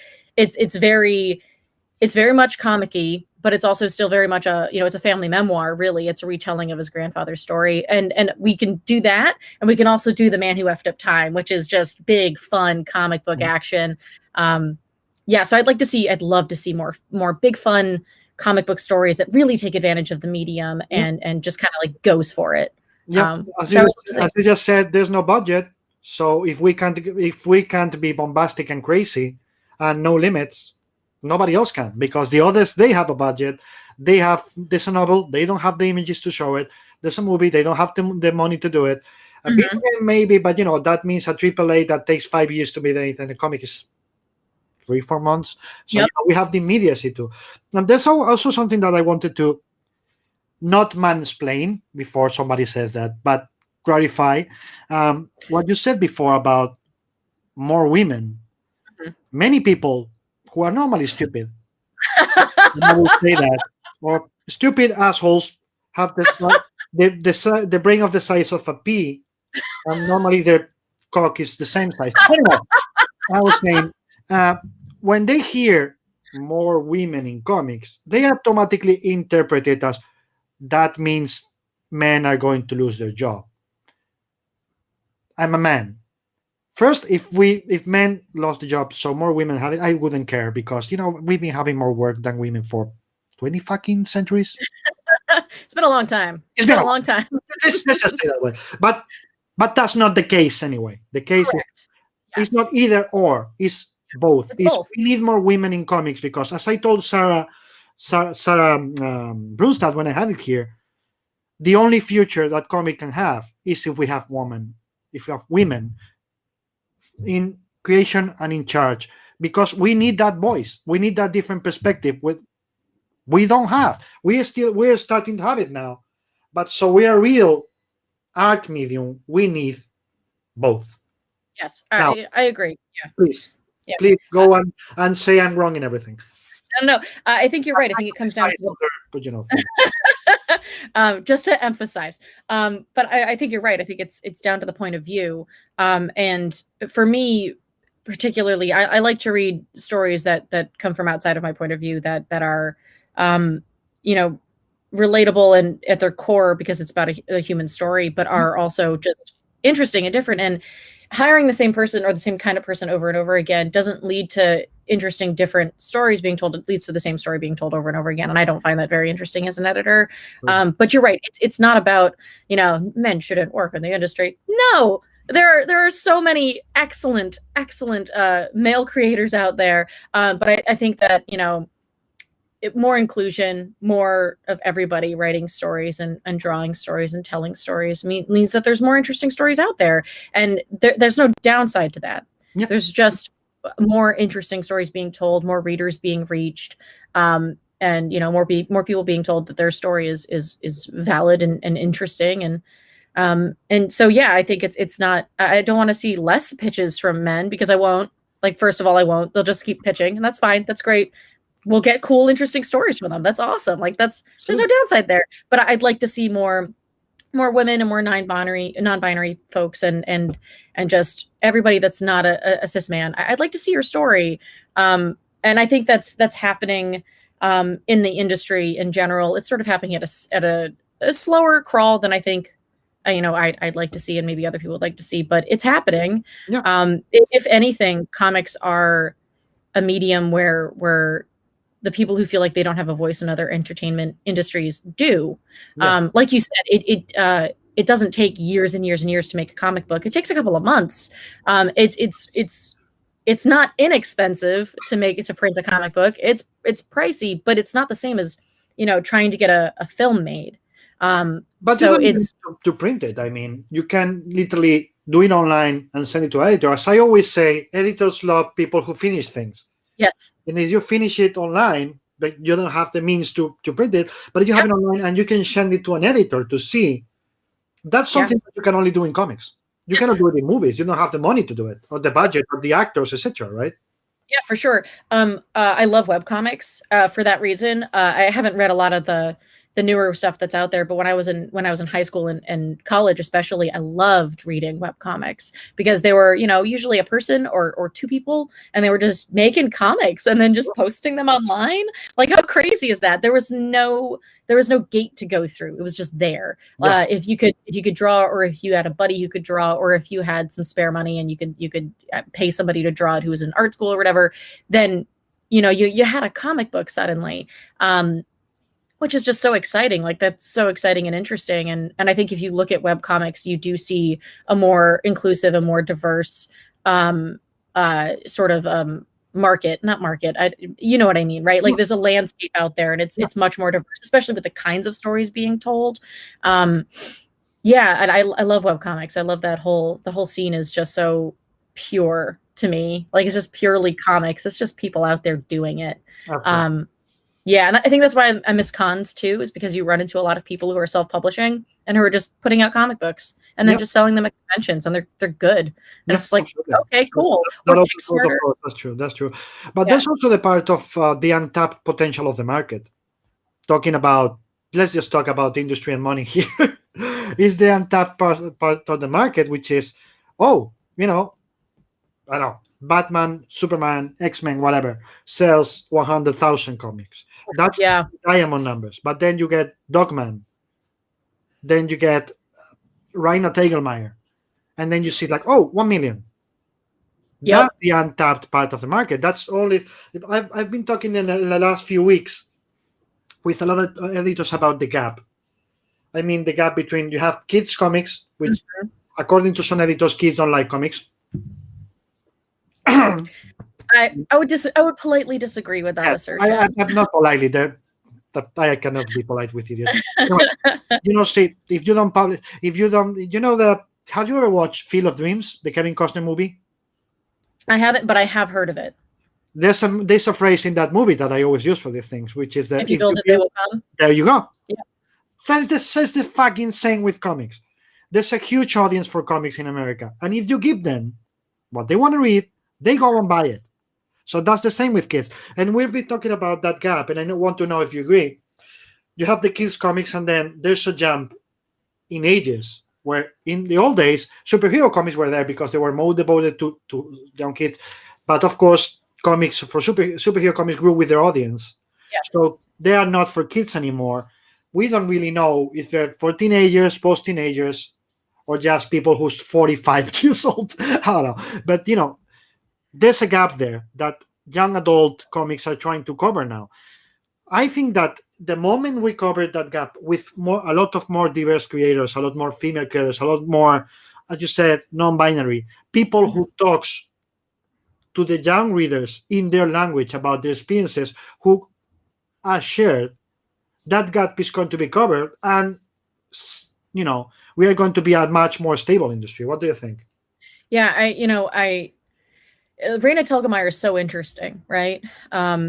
very much comic-y, but it's also still very much it's a family memoir, really. It's a retelling of his grandfather's story. And we can do that. And we can also do The Man Who Effed Up Time, which is just big, fun comic book action. So I'd love to see more big, fun comic book stories that really take advantage of the medium and just kind of like goes for it. Yeah, as you just said, there's no budget. So if we can't be bombastic and crazy and no limits, nobody else can, because the others, they have a budget. There's a novel, they don't have the images to show it. There's a movie, they don't have the money to do it. A video game maybe, but that means a AAA that takes 5 years to be made, and the comic is 3-4 months. So we have the immediacy too. And there's also something that I wanted to not mansplain before somebody says that, but clarify what you said before about more women. Many people who are normally stupid, I will say that, or stupid assholes have the brain of the size of a pea, and normally their cock is the same size. Anyway, I was saying, when they hear more women in comics, they automatically interpret it as that means men are going to lose their job. I'm a man. First, if men lost the job, so more women have it, I wouldn't care, because we've been having more work than women for 20 fucking centuries. It's been a long time. It's been a long time. Let's just say that way. But that's not the case anyway. The case is it's not either or. It's both. Both. We need more women in comics, because, as I told Sarah Brunstad when I had it here, the only future that comic can have is if we have women in creation and in charge, because we need that voice. We need that different perspective. We don't have. We're starting to have it now, but so we are real art medium. We need both. Yes, now, I agree. Yeah. Please go on and say I'm wrong in everything. No, I think you're right. I think it comes down to just to emphasize. But I think you're right. I think it's down to the point of view. And for me, particularly, I like to read stories that come from outside of my point of view, that are, relatable and at their core, because it's about a human story, but are also just interesting and different. And hiring the same person or the same kind of person over and over again doesn't lead to interesting, different stories being told. It leads to the same story being told over and over again. And I don't find that very interesting as an editor. But you're right. It's not about, men shouldn't work in the industry. No, there are so many excellent male creators out there. But I think that, more inclusion, more of everybody writing stories and drawing stories and telling stories means that there's more interesting stories out there. And there's no downside to that. Yep. There's just more interesting stories being told, more readers being reached, and more people being told that their story is valid and interesting. And so I think it's not. I don't want to see less pitches from men, because I won't. Like, first of all, I won't. They'll just keep pitching, and that's fine. That's great. We'll get cool, interesting stories from them. That's awesome. Like, there's no downside there. But I'd like to see more women and more non-binary folks and just everybody that's not a cis man. I'd like to see your story. And I think that's happening in the industry in general. It's sort of happening at a slower crawl than I think I'd like to see, and maybe other people would like to see, but it's happening. Yeah. If anything, comics are a medium where the people who feel like they don't have a voice in other entertainment industries do. Yeah. Like you said, it doesn't take years and years and years to make a comic book. It takes a couple of months. It's not inexpensive to print a comic book. It's pricey, but it's not the same as trying to get a film made. But so it's to print it. I mean, you can literally do it online and send it to editor. As I always say, editors love people who finish things. Yes. And if you finish it online, but you don't have the means to print it, but if you have it online and you can send it to an editor to see, that's something that you can only do in comics. You cannot do it in movies. You don't have the money to do it, or the budget, or the actors, etc. Right? Yeah, for sure. I love webcomics for that reason. I haven't read a lot of the newer stuff that's out there, but when I was in high school and college especially, I loved reading webcomics, because they were usually a person or two people, and they were just making comics and then just posting them online. Like, how crazy is that? There was no gate to go through. It was just there. Yeah. If you could draw, or if you had a buddy who could draw, or if you had some spare money and you could pay somebody to draw it who was in art school or whatever, then you had a comic book suddenly. Which is just so exciting. Like, that's so exciting and interesting. And I think if you look at webcomics, you do see a more inclusive, a more diverse sort of not market. You know what I mean, right? Like, there's a landscape out there, and it's much more diverse, especially with the kinds of stories being told. Yeah, and I love webcomics. I love the whole scene is just so pure to me. Like, it's just purely comics. It's just people out there doing it. Okay. Yeah, and I think that's why I miss cons too, is because you run into a lot of people who are self-publishing and who are just putting out comic books and then just selling them at conventions, and they're good. And it's like, okay, cool. Or Kickstarter. That's true. That's true. But there's also the part of the untapped potential of the market. Talking about, let's just talk about industry and money here. Is the untapped part of the market, which is, I don't know, Batman, Superman, X-Men, whatever, sells 100,000 comics. That's diamond numbers. But then you get Dogman. Then you get Raina Tegelmeier. And then you see 1 million. Yep. That's the untapped part of the market. That's only. I've been talking in the last few weeks with a lot of editors about the gap. I mean, the gap between, you have kids comics, which according to some editors, kids don't like comics. I would politely disagree with that assertion. I'm not politely there. I cannot be polite with idiots. See, if you don't publish, have you ever watched Field of Dreams, the Kevin Costner movie? I haven't, but I have heard of it. There's a phrase in that movie that I always use for these things, which is that if you build it, they will come. There you go. Yeah. Says the fucking same with comics. There's a huge audience for comics in America, and if you give them what they want to read, they go and buy it. So that's the same with kids. And we've been talking about that gap, and I want to know if you agree. You have the kids comics, and then there's a jump in ages where in the old days, superhero comics were there because they were more devoted to young kids. But of course, comics for superhero comics grew with their audience. Yes. So they are not for kids anymore. We don't really know if they're for teenagers, post-teenagers, or just people who's 45 years old. I don't know. But, there's a gap there that young adult comics are trying to cover now. I think that the moment we cover that gap with a lot of more diverse creators, a lot more female creators, a lot more, as you said, non-binary, people who talks to the young readers in their language about their experiences, who are shared, that gap is going to be covered, and we are going to be a much more stable industry. What do you think? Yeah, Raina Telgemeier is so interesting, right?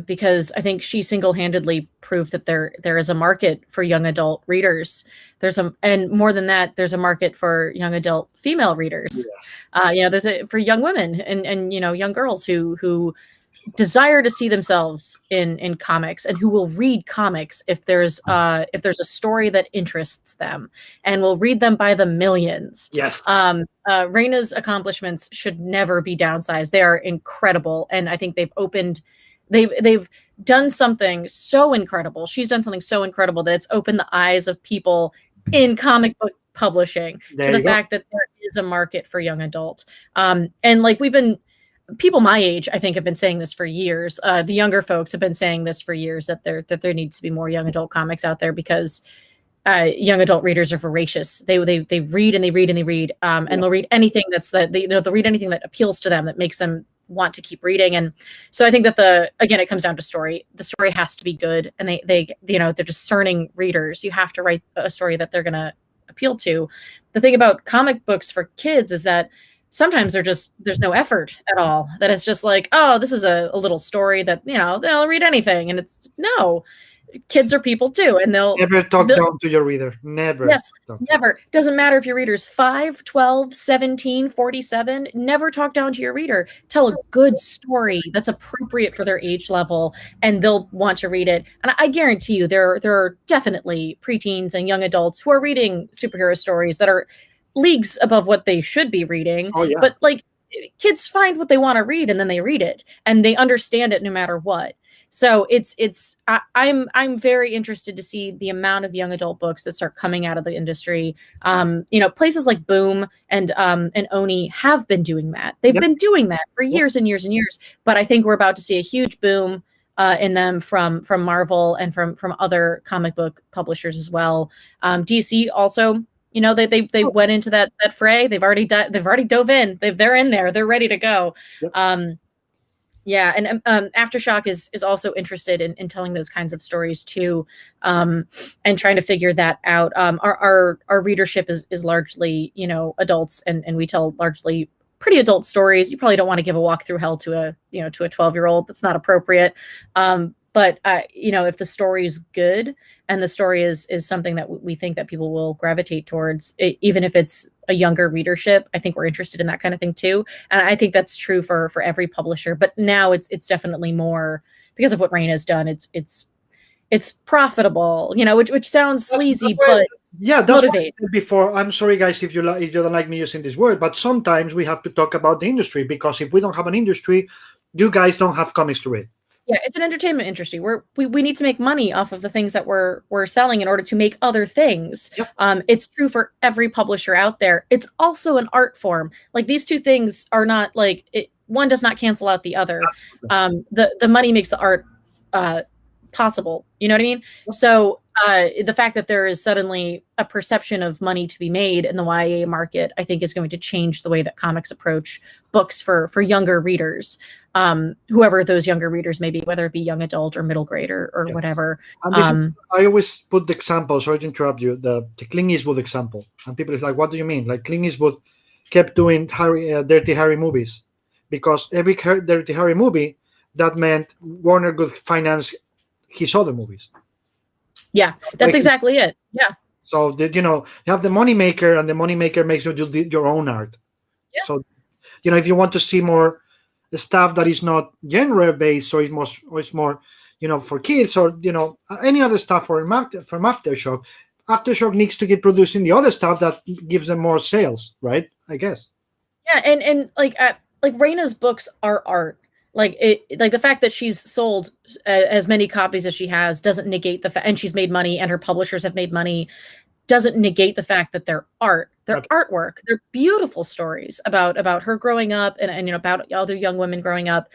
Because I think she single-handedly proved that there is a market for young adult readers. And more than that, there's a market for young adult female readers. Yes. There's for young women and young girls who desire to see themselves in comics, and who will read comics if there's a story that interests them, and will read them by the millions. Yes. Raina's accomplishments should never be downsized. They are incredible, and I think they've done something so incredible. She's done something so incredible that it's opened the eyes of people in comic book publishing to the fact that there is a market for young adult. People my age, I think, have been saying this for years. The younger folks have been saying this for years, that there needs to be more young adult comics out there, because young adult readers are voracious. They read and they read and they read, and they'll read anything they'll read anything that appeals to them, that makes them want to keep reading. And so I think that it comes down to story. The story has to be good, and they're discerning readers. You have to write a story that they're going to appeal to. The thing about comic books for kids is that sometimes there's no effort at all. That it's just like, oh, this is a little story that, they'll read anything. And it's no, kids are people too. And they'll never talk down to your reader. Never. Yes, never. Doesn't matter if your reader's 5, 12, 17, 47, never talk down to your reader. Tell a good story that's appropriate for their age level, and they'll want to read it. And I guarantee you there are definitely preteens and young adults who are reading superhero stories that are leagues above what they should be reading. Oh, yeah. But kids find what they want to read, and then they read it, and they understand it no matter what. So I'm very interested to see the amount of young adult books that start coming out of the industry. Places like Boom and Oni have been doing that. They've been doing that for years and years and years. But I think we're about to see a huge boom in them from Marvel and from other comic book publishers as well. DC also. They went into that fray. They've already dove in. They're in there. They're ready to go. Yep. Yeah, and Aftershock is also interested in telling those kinds of stories too, and trying to figure that out. Our readership is largely, you know, adults, and we tell largely pretty adult stories. You probably don't want to give a walk through hell to a, you know, to a 12-year-old. That's not appropriate. But you know, if the story's good and the story is something that we think that people will gravitate towards, even if it's a younger readership, I think we're interested in that kind of thing too. And I think that's true for every publisher. But now it's definitely more because of what Rain has done. It's profitable, you know, which sounds sleazy, but yeah, that's motivate. what I said before. I'm sorry, guys, if you don't like me using this word, but sometimes we have to talk about the industry, because if we don't have an industry, you guys don't have comics to read. Yeah, it's an entertainment industry. We need to make money off of the things that we're selling in order to make other things. Yep. It's true for every publisher out there. It's also an art form. Like, these two things are not like one does not cancel out the other. The money makes the art possible. You know what I mean? So the fact that there is suddenly a perception of money to be made in the YA market, I think, is going to change the way that comics approach books for younger readers, whoever those younger readers may be, whether it be young adult or middle grade or Yes. whatever. I always put the example, sorry to interrupt you, the Clint Eastwood example. And people is like, what do you mean? Like, Clint Eastwood kept doing Dirty Harry movies, because every Dirty Harry movie, that meant Warner could finance his other movies. Yeah, that's exactly it. Yeah. So that, you know, you have the money maker, and the money maker makes you do your own art. Yeah. So, you know, if you want to see more stuff that is not genre based, or it's more, you know, for kids, or, you know, any other stuff from Aftershock, Aftershock needs to get producing the other stuff that gives them more sales, right? I guess. Yeah, and like Raina's books are art. Like the fact that she's sold as many copies as she has doesn't negate the fact, and she's made money, and her publishers have made money, doesn't negate the fact that they're art. They're artwork. They're beautiful stories about her growing up, and you know, about other young women growing up.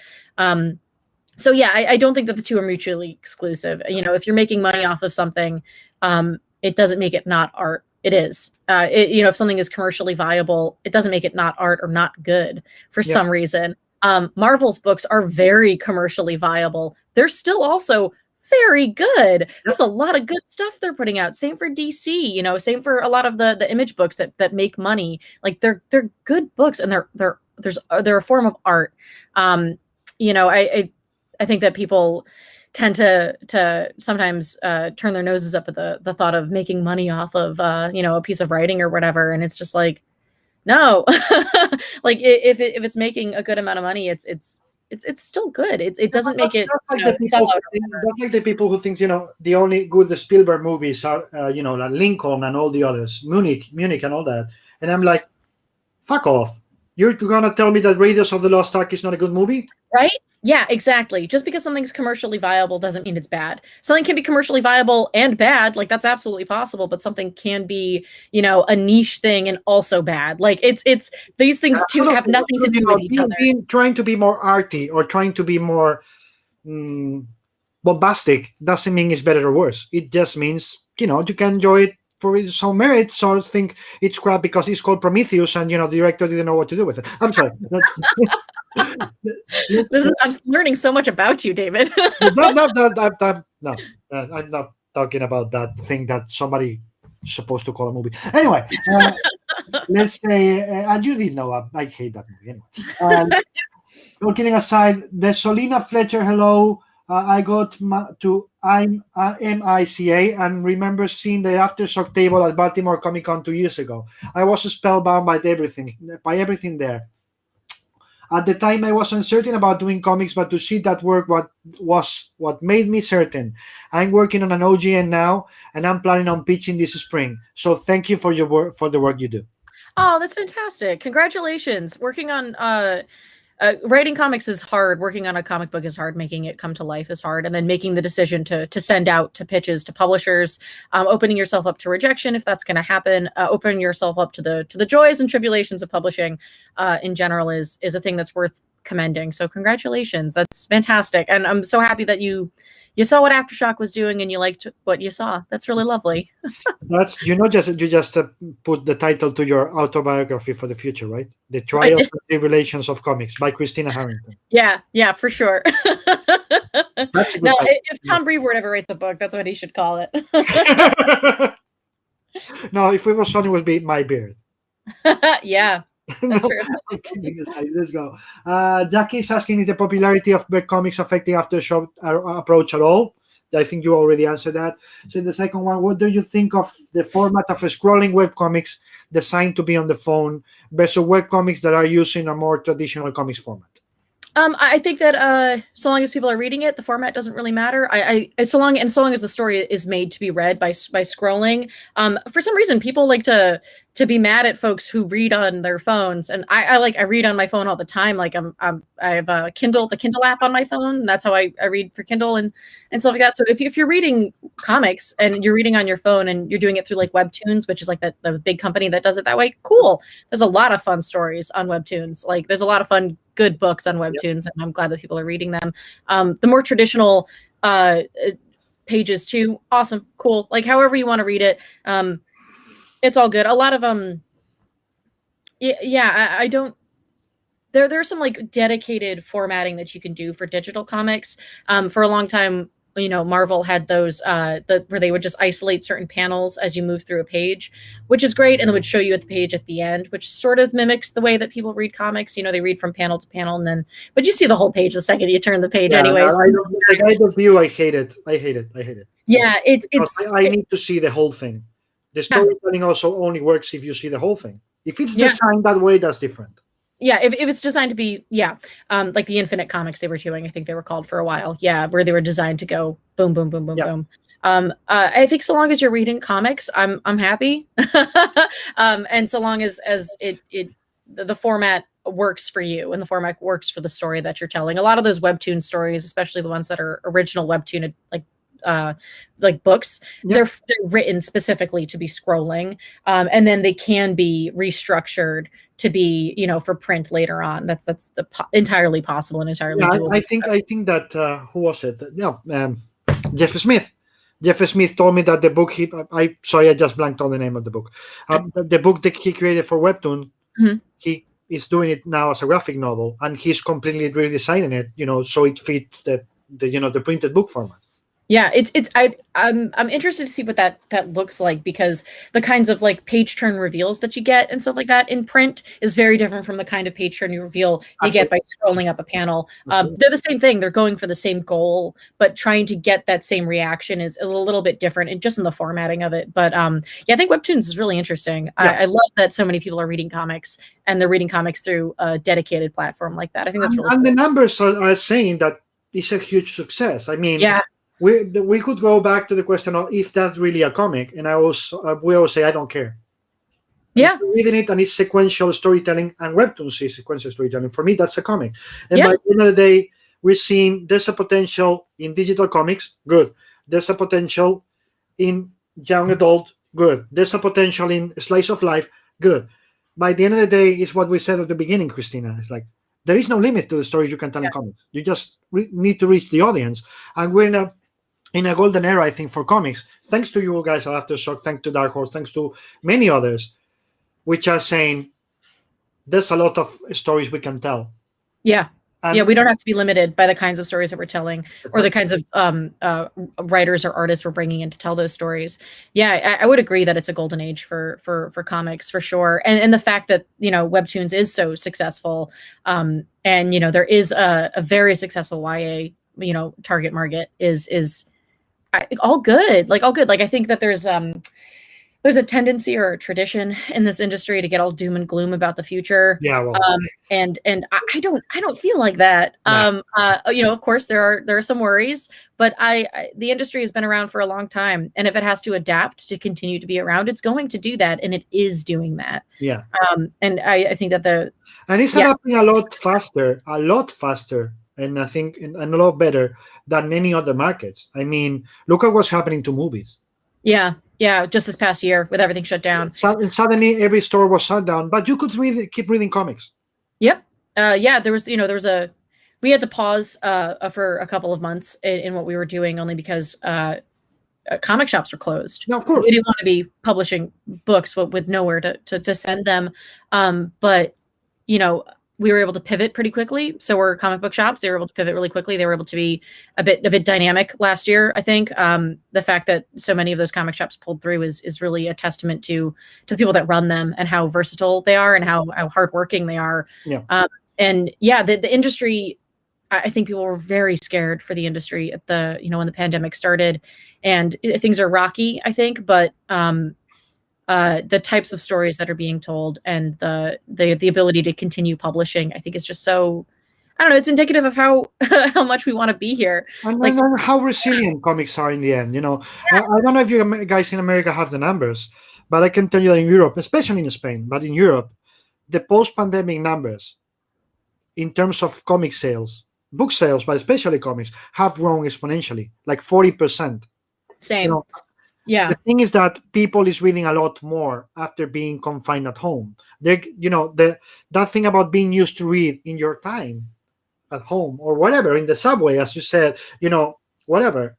So yeah, I don't think that the two are mutually exclusive. You know, if you're making money off of something, it doesn't make it not art. It is. You know, if something is commercially viable, it doesn't make it not art or not good for some reason. Marvel's books are very commercially viable. They're still also very good. There's a lot of good stuff they're putting out. Same for DC, you know, same for a lot of the Image books that make money. Like, they're good books, and they're a form of art. You know, I think that people tend to sometimes turn their noses up at the thought of making money off of you know, a piece of writing or whatever, and it's just like, no. Like, if it's making a good amount of money, it's still good. It doesn't make it sell out. That's like the people who think, you know, the only good Spielberg movies are you know, like Lincoln and all the others, Munich and all that. And I'm like, fuck off. You're gonna tell me that Raiders of the Lost Ark is not a good movie? Right? Yeah, exactly. Just because something's commercially viable doesn't mean it's bad. Something can be commercially viable and bad, like, that's absolutely possible, but something can be, you know, a niche thing and also bad. Like, it's these things too have nothing to do with each other. Trying to be more arty or trying to be more bombastic doesn't mean it's better or worse. It just means, you know, you can enjoy it for its own merit. So I think it's crap because it's called Prometheus, and, you know, the director didn't know what to do with it. I'm sorry. I'm learning so much about you, David. No, I'm not talking about that thing that somebody is supposed to call a movie. Anyway, let's say, and you did know, I hate that movie. Anyway, all kidding aside, the Solina Fletcher hello. I got to MICA and remember seeing the Aftershock table at Baltimore Comic Con 2 years ago. I was spellbound by everything there. At the time, I was uncertain about doing comics, but to see that work was what made me certain. I'm working on an OGN now, and I'm planning on pitching this spring. So thank you for your work, for the work you do. Oh, that's fantastic! Congratulations. Working on writing comics is hard. Working on a comic book is hard. Making it come to life is hard. And then making the decision to send out to pitches to publishers, opening yourself up to rejection if that's going to happen, opening yourself up to the joys and tribulations of publishing in general is a thing that's worth commending. So congratulations. That's fantastic. And I'm so happy that you you saw what Aftershock was doing and you liked what you saw. That's really lovely. That's you just put the title to your autobiography for the future, right? The Trials and Tribulations of Comics by Christina Harrington. Yeah, for sure. That's a good No, title. if Tom Brevoort ever writes a book, that's what he should call it. No, if we were Sony, it would be My Beard. Yeah, that's true. Let's go. Jackie's asking, is the popularity of webcomics affecting Aftershock approach at all? I think you already answered that. So the second one, what do you think of the format of scrolling webcomics designed to be on the phone versus webcomics that are using a more traditional comics format? I think that so long as people are reading it, the format doesn't really matter. So long as the story is made to be read by scrolling. For some reason, people like to be mad at folks who read on their phones, and I read on my phone all the time. Like I have a Kindle, the Kindle app on my phone. And that's how I read for Kindle and stuff like that. So if you're reading comics and you're reading on your phone and you're doing it through like Webtoons, which is like the big company that does it that way, cool. There's a lot of fun stories on Webtoons. Like there's a lot of fun, good books on Webtoons, and I'm glad that people are reading them. The more traditional pages too, awesome, cool. Like however you want to read it, it's all good. A lot of I don't. There's some like dedicated formatting that you can do for digital comics. For a long time, Marvel had those where they would just isolate certain panels as you move through a page, which is great, and it would show you at the page at the end, which sort of mimics the way that people read comics. They read from panel to panel, but you see the whole page the second you turn the page, anyways. The guide of view, I hate it. Yeah, it's. I need to see the whole thing. The storytelling also only works if you see the whole thing. If it's designed that way, that's different. Yeah, if it's designed to be, like the Infinite comics they were doing, I think they were called for a while. Yeah, where they were designed to go boom, boom, boom, boom, boom. I think so long as you're reading comics, I'm happy. And so long as the format works for you and the format works for the story that you're telling. A lot of those Webtoon stories, especially the ones that are original Webtoon, like books, they're written specifically to be scrolling, and then they can be restructured to be for print later on. That's entirely possible and entirely doable. I think that who was it? Jeff Smith. Jeff Smith told me that the book I just blanked on the name of the book. The book that he created for Webtoon, he is doing it now as a graphic novel, and he's completely redesigning it, so it fits the printed book format. Yeah, I'm interested to see what that looks like, because the kinds of like page turn reveals that you get and stuff like that in print is very different from the kind of page turn reveal you get by scrolling up a panel. They're the same thing. They're going for the same goal, but trying to get that same reaction is a little bit different, and just in the formatting of it. But I think Webtoons is really interesting. I love that so many people are reading comics, and they're reading comics through a dedicated platform like that. I think that's really cool. The numbers are saying that it's a huge success. I mean, we could go back to the question of if that's really a comic, and we always say I don't care. Yeah, reading it and it's sequential storytelling, and Webtoons is sequential storytelling. For me, that's a comic. And by the end of the day, we're seeing there's a potential in digital comics. Good. There's a potential in young adult. Good. There's a potential in slice of life. Good. By the end of the day, it's what we said at the beginning, Christina. It's like there is no limit to the stories you can tell in comics. You just need to reach the audience, and we're in a golden era, I think, for comics, thanks to you guys at Aftershock, thanks to Dark Horse, thanks to many others, which are saying there's a lot of stories we can tell. Yeah. We don't have to be limited by the kinds of stories that we're telling, or the kinds of writers or artists we're bringing in to tell those stories. Yeah, I would agree that it's a golden age for comics, for sure. And the fact that, Webtoons is so successful, and, there is a very successful YA, target market is all good. Like I think that there's a tendency or a tradition in this industry to get all doom and gloom about the future. Yeah. Well, and I don't feel like that. No. Of course there are some worries, but the industry has been around for a long time, and if it has to adapt to continue to be around, it's going to do that, and it is doing that. Yeah. And I think that it's adapting a lot faster, and I think and a lot better than many other markets. I mean, look at what's happening to movies. Yeah, just this past year with everything shut down. Suddenly every store was shut down, but you could keep reading comics. Yep. There was a we had to pause for a couple of months in what we were doing, only because comic shops were closed. No, of course. We didn't want to be publishing books with nowhere to send them. But, you know, we were able to pivot pretty quickly. So we're comic book shops. They were able to pivot really quickly. They were able to be a bit dynamic last year, I think. The fact that so many of those comic shops pulled through is really a testament to the people that run them and how versatile they are and how hardworking they are. Yeah. And yeah, the industry, I think people were very scared for the industry at when the pandemic started, and things are rocky, I think, but the types of stories that are being told and the ability to continue publishing, I think, is just so, I don't know, it's indicative of how how much we want to be here. And how resilient comics are in the end. Yeah. I don't know if you guys in America have the numbers, but I can tell you that in Europe, especially in Spain, but in Europe, the post-pandemic numbers in terms of comic sales, book sales, but especially comics, have grown exponentially, like 40%. Same. Yeah. The thing is that people is reading a lot more after being confined at home. That thing about being used to read in your time at home or whatever, in the subway, as you said, whatever.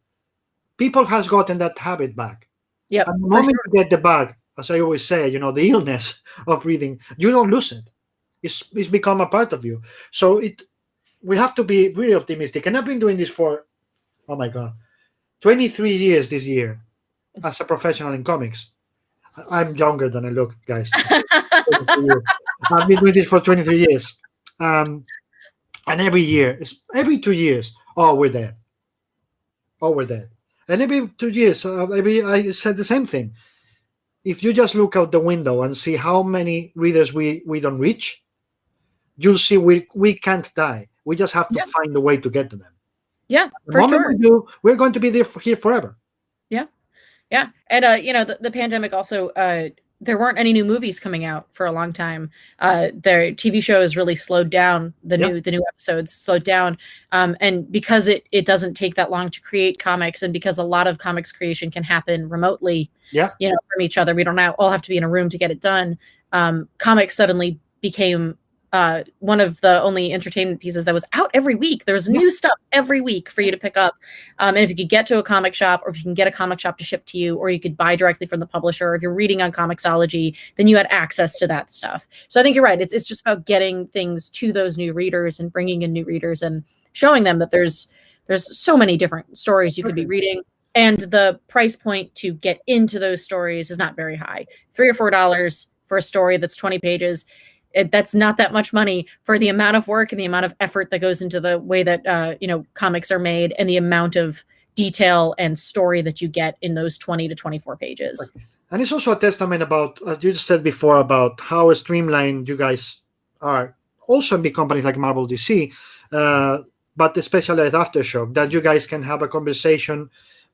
People has gotten that habit back. Yeah. And the moment you get the bug, as I always say, the illness of reading, you don't lose it. It's become a part of you. So we have to be really optimistic. And I've been doing this for, 23 years this year as a professional in comics. I'm younger than I look, guys. I've been doing this for 23 years. And every 2 years, we're dead. We're dead. And every 2 years, I said the same thing. If you just look out the window and see how many readers we don't reach, you'll see we can't die. We just have to find a way to get to them. Yeah, for sure. We do, we're going to be here forever. Yeah. Yeah. And, the pandemic also, there weren't any new movies coming out for a long time. Their TV shows really slowed down. The new episodes slowed down. And because it doesn't take that long to create comics, and because a lot of comics creation can happen remotely, from each other, we don't all have to be in a room to get it done. Comics suddenly became one of the only entertainment pieces that was out every week. There was new stuff every week for you to pick up. And if you could get to a comic shop, or if you can get a comic shop to ship to you, or you could buy directly from the publisher, or if you're reading on Comixology, then you had access to that stuff. So I think you're right. It's just about getting things to those new readers and bringing in new readers and showing them that there's so many different stories you could be reading. And the price point to get into those stories is not very high. $3 or $4 for a story that's 20 pages. That's not that much money for the amount of work and the amount of effort that goes into the way that comics are made, and the amount of detail and story that you get in those 20 to 24 pages. And it's also a testament about, as you just said before, about how streamlined you guys are. Also in big companies like Marvel, DC, but especially at Aftershock, that you guys can have a conversation.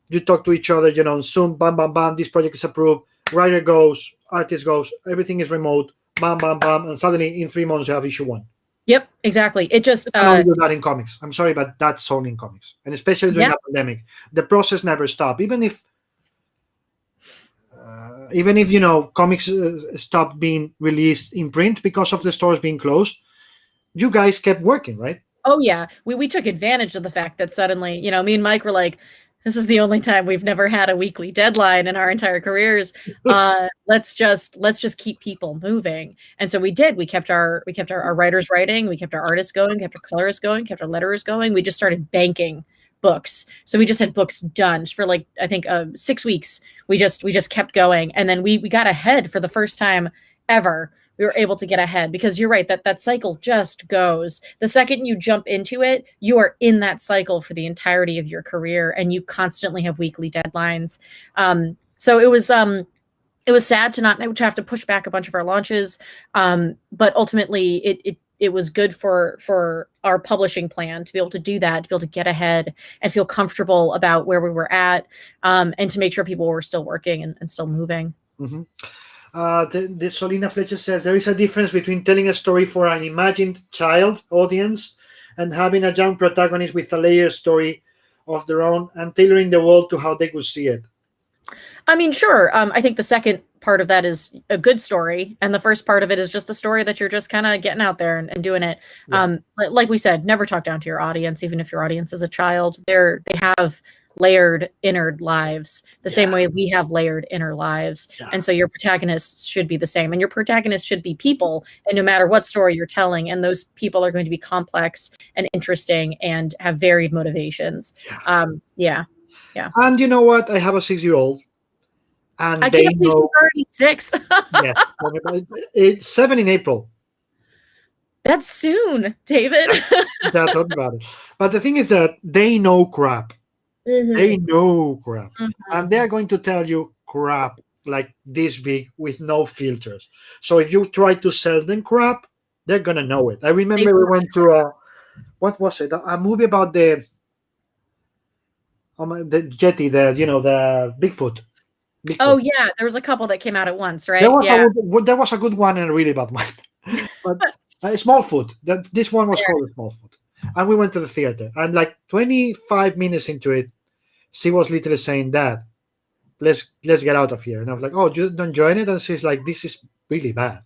You talk to each other, on Zoom, bam, bam, bam, this project is approved, writer goes, artist goes, everything is remote. Bam, bam, bam, and suddenly in 3 months you have issue 1. Yep, exactly. It just I don't do that in comics. I'm sorry, but that's only in comics, and especially during the pandemic, the process never stopped. Even if comics stopped being released in print because of the stores being closed, you guys kept working, right? Oh yeah, we took advantage of the fact that suddenly, me and Mike were like, this is the only time we've never had a weekly deadline in our entire careers. Let's just keep people moving. And so we did. We kept our writers writing. We kept our artists going. Kept our colorists going. Kept our letterers going. We just started banking books. So we just had books done for I think 6 weeks. We just kept going, and then we got ahead for the first time ever. We were able to get ahead, because you're right, that cycle just goes. The second you jump into it, you are in that cycle for the entirety of your career, and you constantly have weekly deadlines. So it was sad to have to push back a bunch of our launches, but ultimately it was good for our publishing plan to be able to do that, to be able to get ahead and feel comfortable about where we were at, and to make sure people were still working and still moving. Mm-hmm. The Solina Fletcher says there is a difference between telling a story for an imagined child audience and having a young protagonist with a layered story of their own and tailoring the world to how they could see it. I mean, sure. I think the second part of that is a good story, and the first part of it is just a story that you're just kind of getting out there and doing it. Yeah. Like we said, never talk down to your audience, even if your audience is a child. They have layered inner lives the same way we have layered inner lives. And so your protagonists should be the same, and your protagonists should be people, and no matter what story you're telling, and those people are going to be complex and interesting and have varied motivations. Yeah. And you know what? I have a 6-year-old, and I they can't believe she's know. already 6. Yes, it's 7 in April. That's soon, David. Yeah, talk about it. But the thing is that they know crap. They know crap, and they're going to tell you crap like this big with no filters. So if you try to sell them crap, they're gonna know it. I remember we went to what was it? A movie about the Yeti, the Bigfoot. Oh yeah, there was a couple that came out at once, right? There was a good one and a really bad one. But Smallfoot. This one was called Smallfoot, and we went to the theater, and like 25 minutes into it, she was literally saying that, let's get out of here. And I was like, oh, you don't join it? And she's like, this is really bad.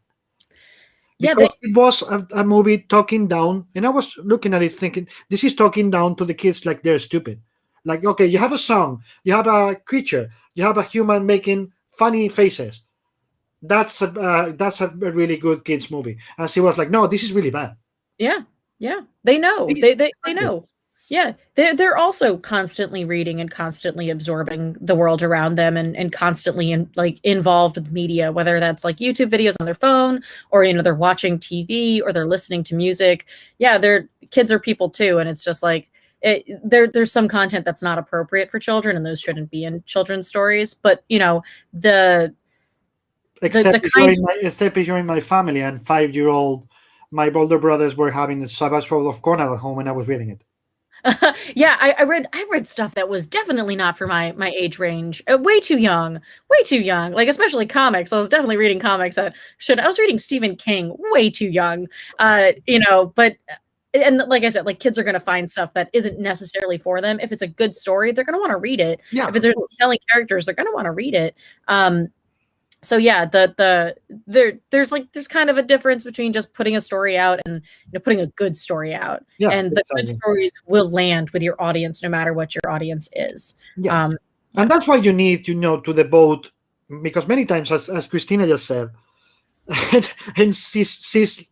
Because it was a movie talking down, and I was looking at it thinking, this is talking down to the kids like they're stupid. Like, okay, you have a song, you have a creature, you have a human making funny faces. That's a really good kids movie. And she was like, no, this is really bad. Yeah. They know. They know. Yeah, they're also constantly reading and constantly absorbing the world around them, and constantly involved with media, whether that's like YouTube videos on their phone, or they're watching TV, or they're listening to music. Yeah, kids are people too, and it's just like there's some content that's not appropriate for children, and those shouldn't be in children's stories. But except if you're in my family, and 5-year-old, my older brothers were having a Savage World of Cornell at home, and I was reading it. Yeah, I read stuff that was definitely not for my age range. Way too young. Like, especially comics. I was definitely reading comics I was reading Stephen King way too young. But and like I said, like, kids are going to find stuff that isn't necessarily for them. If it's a good story, they're going to want to read it. Yeah, if it's compelling characters, they're going to want to read it. So yeah, there's kind of a difference between just putting a story out and putting a good story out. Yeah, and the good stories will land with your audience no matter what your audience is. Yeah. And that's why you need to devote, because many times, as Christina just said, and she's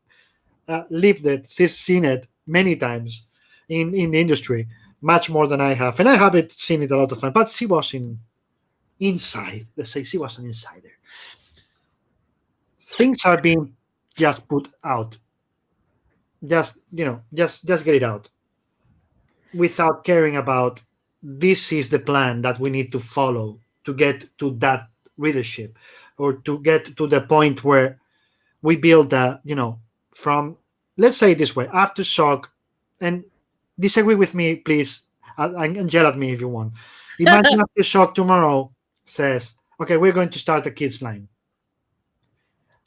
lived it, she's seen it many times in the industry, much more than I have, and I haven't seen it a lot of times. But she was inside. Let's say she was an insider. Things are being just put out. Just get it out, without caring about, this is the plan that we need to follow to get to that readership, or to get to the point where we build from, let's say it this way, Aftershock, and disagree with me, please, and yell at me if you want. Imagine Aftershock tomorrow says, okay, we're going to start a kids line.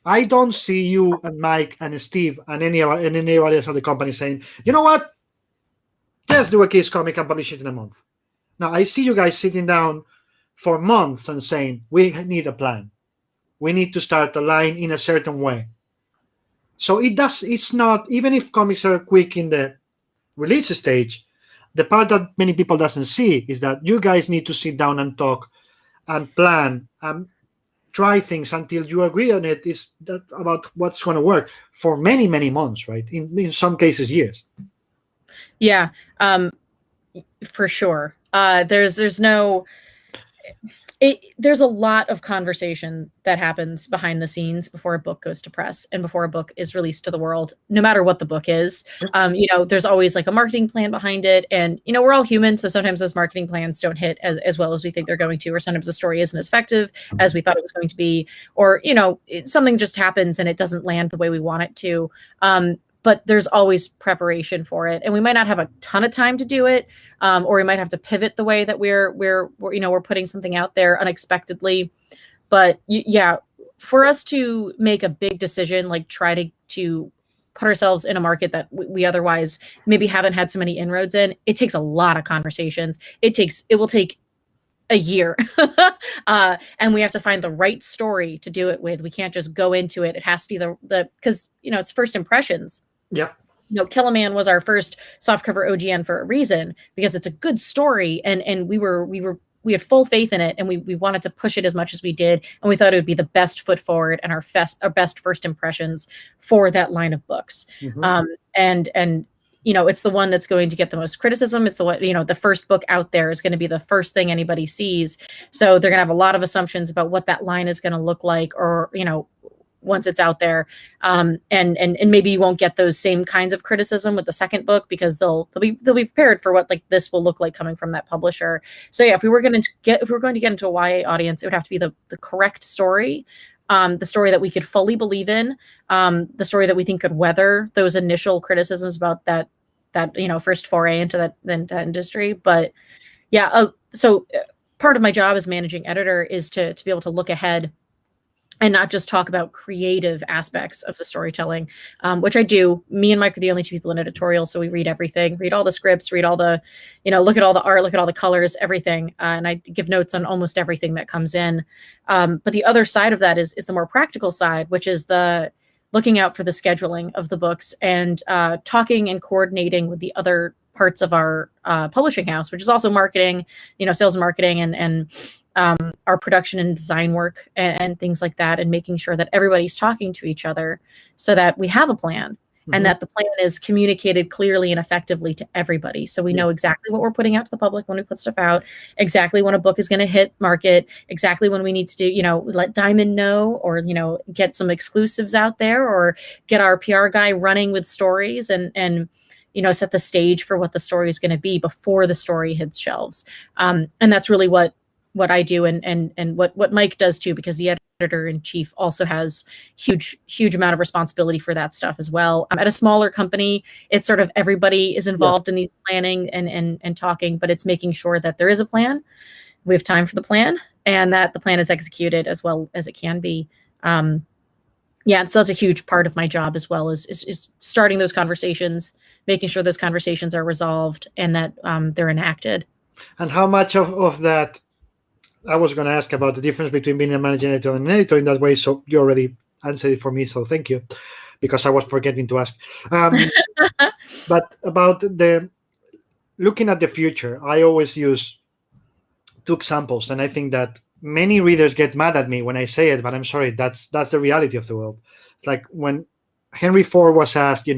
I don't see you and Mike and Steve and anybody else of the company saying, you know what, let's do a kids comic and publish it in a month. Now, I see you guys sitting down for months and saying, we need a plan. We need to start a line in a certain way. So it's not, even if comics are quick in the release stage, the part that many people doesn't see is that you guys need to sit down and talk and plan and try things until you agree on it, is that about what's going to work for many, many months, right? In some cases, years. Yeah, for sure. There's a lot of conversation that happens behind the scenes before a book goes to press and before a book is released to the world, no matter what the book is. There's always like a marketing plan behind it, and we're all human, so sometimes those marketing plans don't hit as well as we think they're going to, or sometimes the story isn't as effective as we thought it was going to be, or something just happens and it doesn't land the way we want it to. But there's always preparation for it, and we might not have a ton of time to do it, or we might have to pivot the way that we're putting something out there unexpectedly. But yeah, for us to make a big decision, like try to put ourselves in a market that we otherwise maybe haven't had so many inroads in, it takes a lot of conversations. It will take a year. And we have to find the right story to do it with. We can't just go into it. It has to be the because it's first impressions. Yeah. Killaman was our first softcover OGN for a reason, because it's a good story, and we had full faith in it, and we wanted to push it as much as we did, and we thought it would be the best foot forward and our best first impressions for that line of books. And it's the one that's going to get the most criticism. It's the one, the first book out there is going to be the first thing anybody sees. So they're going to have a lot of assumptions about what that line is going to look like, or, once it's out there. And maybe you won't get those same kinds of criticism with the second book, because they'll be prepared for what like this will look like coming from that publisher. So yeah, if we were going to get into a YA audience, it would have to be the correct story. The story that we could fully believe in, the story that we think could weather those initial criticisms about that first foray into that industry. But yeah, so part of my job as managing editor is to be able to look ahead and not just talk about creative aspects of the storytelling, which I do. Me and Mike are the only two people in editorial, so we read everything, read all the scripts, read all the, look at all the art, look at all the colors, everything, and I give notes on almost everything that comes in. But the other side of that is the more practical side, which is the looking out for the scheduling of the books, and talking and coordinating with the other parts of our publishing house, which is also marketing, sales and marketing, and our production and design work and things like that, and making sure that everybody's talking to each other so that we have a plan, and that the plan is communicated clearly and effectively to everybody. So we know exactly what we're putting out to the public when we put stuff out, exactly when a book is going to hit market, exactly when we need to do, let Diamond know, or, get some exclusives out there, or get our PR guy running with stories, and set the stage for what the story is going to be before the story hits shelves. And that's really what I do, and what Mike does too, because the editor-in-chief also has huge amount of responsibility for that stuff as well. At a smaller company, it's sort of everybody is involved in these planning and talking, but it's making sure that there is a plan, we have time for the plan, and that the plan is executed as well as it can be. So that's a huge part of my job as well, is starting those conversations, making sure those conversations are resolved, and that they're enacted. And how much of that, I was going to ask about the difference between being a managing editor and an editor in that way, so you already answered it for me, so thank you, because I was forgetting to ask. But about the looking at the future, I always use two examples, and I think that many readers get mad at me when I say it, but I'm sorry, that's the reality of the world. Like when Henry Ford was asked,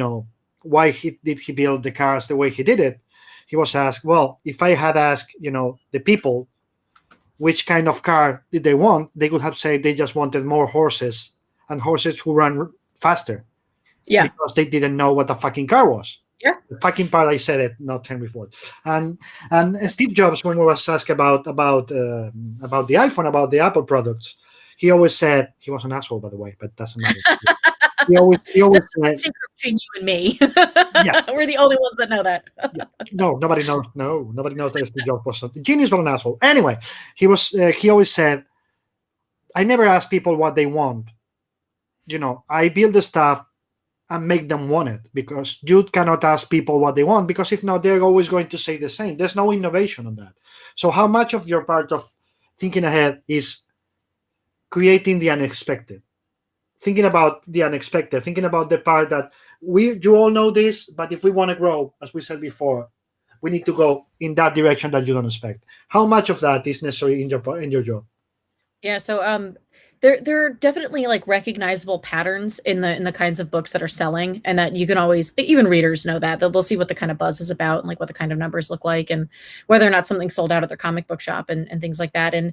why did he build the cars the way he did it, he was asked, well, if I had asked, the people which kind of car did they want, they could have said they just wanted more horses, and horses who run faster. Yeah. Because they didn't know what a fucking car was. Yeah. The fucking part, I said it, not Henry Ford. And Steve Jobs, when he was asked about the iPhone, about the Apple products, he always said, he was an asshole, by the way, but doesn't matter. He always said, secret between you and me. Yeah. We're the only ones that know that. Yeah. No, nobody knows. No, nobody knows that Steve Jobs was a genius, but an asshole. Anyway, he always said, I never ask people what they want. I build the stuff and make them want it, because you cannot ask people what they want, because if not, they're always going to say the same. There's no innovation on that. So how much of your part of thinking ahead is creating the unexpected? Thinking about the unexpected, thinking about the part that you all know this, but if we want to grow, as we said before, we need to go in that direction that you don't expect. How much of that is necessary in your job? Yeah, so there are definitely like recognizable patterns in the kinds of books that are selling, and that you can always, even readers know that they'll see what the kind of buzz is about, and like what the kind of numbers look like, and whether or not something sold out at their comic book shop, and things like that. And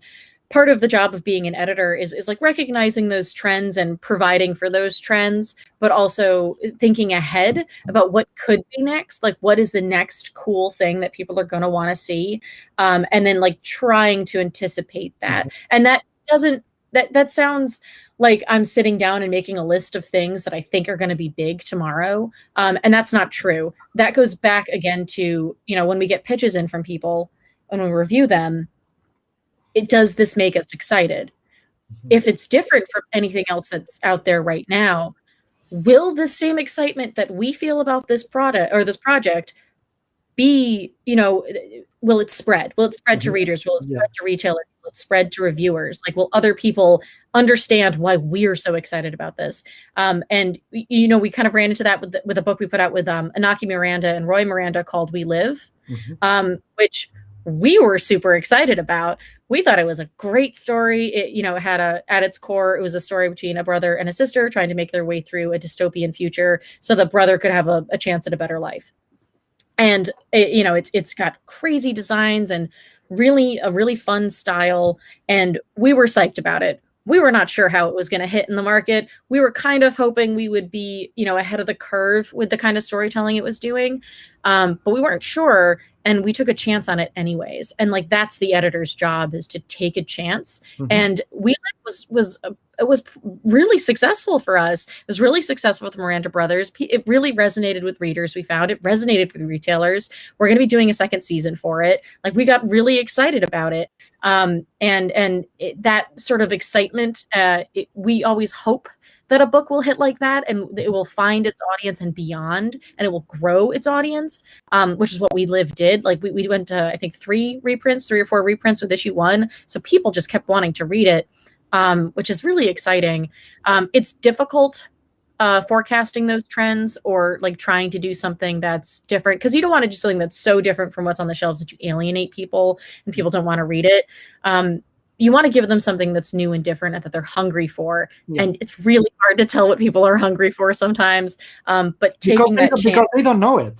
part of the job of being an editor is like recognizing those trends and providing for those trends, but also thinking ahead about what could be next, like what is the next cool thing that people are going to want to see, and then like trying to anticipate that. And that doesn't, that sounds like I'm sitting down and making a list of things that I think are going to be big tomorrow, and that's not true. That goes back again to, when we get pitches in from people and we review them, does this make us excited? If it's different from anything else that's out there right now, will the same excitement that we feel about this product or this project be, will it spread? Will it spread to readers? Will it spread to retailers? Will it spread to reviewers? Like, will other people understand why we're so excited about this? And you know, we kind of ran into that with a book we put out with Anaki Miranda and Roy Miranda called We Live, which we were super excited about. We thought it was a great story. It, you know, had at its core, it was a story between a brother and a sister trying to make their way through a dystopian future so the brother could have a chance at a better life. And you know, it's got crazy designs and a really fun style. And we were psyched about it. We were not sure how it was going to hit in the market. We were kind of hoping we would be, you know, ahead of the curve with the kind of storytelling it was doing. But we weren't sure. And we took a chance on it anyways. And like, that's the editor's job, is to take a chance. And We Live was really successful for us. It was really successful with the Miranda brothers. It really resonated with readers. We found it resonated with retailers. We're going to be doing a second season for it. Like, we got really excited about it. That sort of excitement, we always hope that a book will hit like that and it will find its audience and beyond, and it will grow its audience, which is what We Live did. Like, we went to, I think, 3 or 4 reprints with issue 1. So people just kept wanting to read it, which is really exciting. It's difficult forecasting those trends or like trying to do something that's different, because you don't want to do something that's so different from what's on the shelves that you alienate people and people don't want to read it. You want to give them something that's new and different and that they're hungry for. And it's really hard to tell what people are hungry for sometimes. But taking that chance, because they don't know it.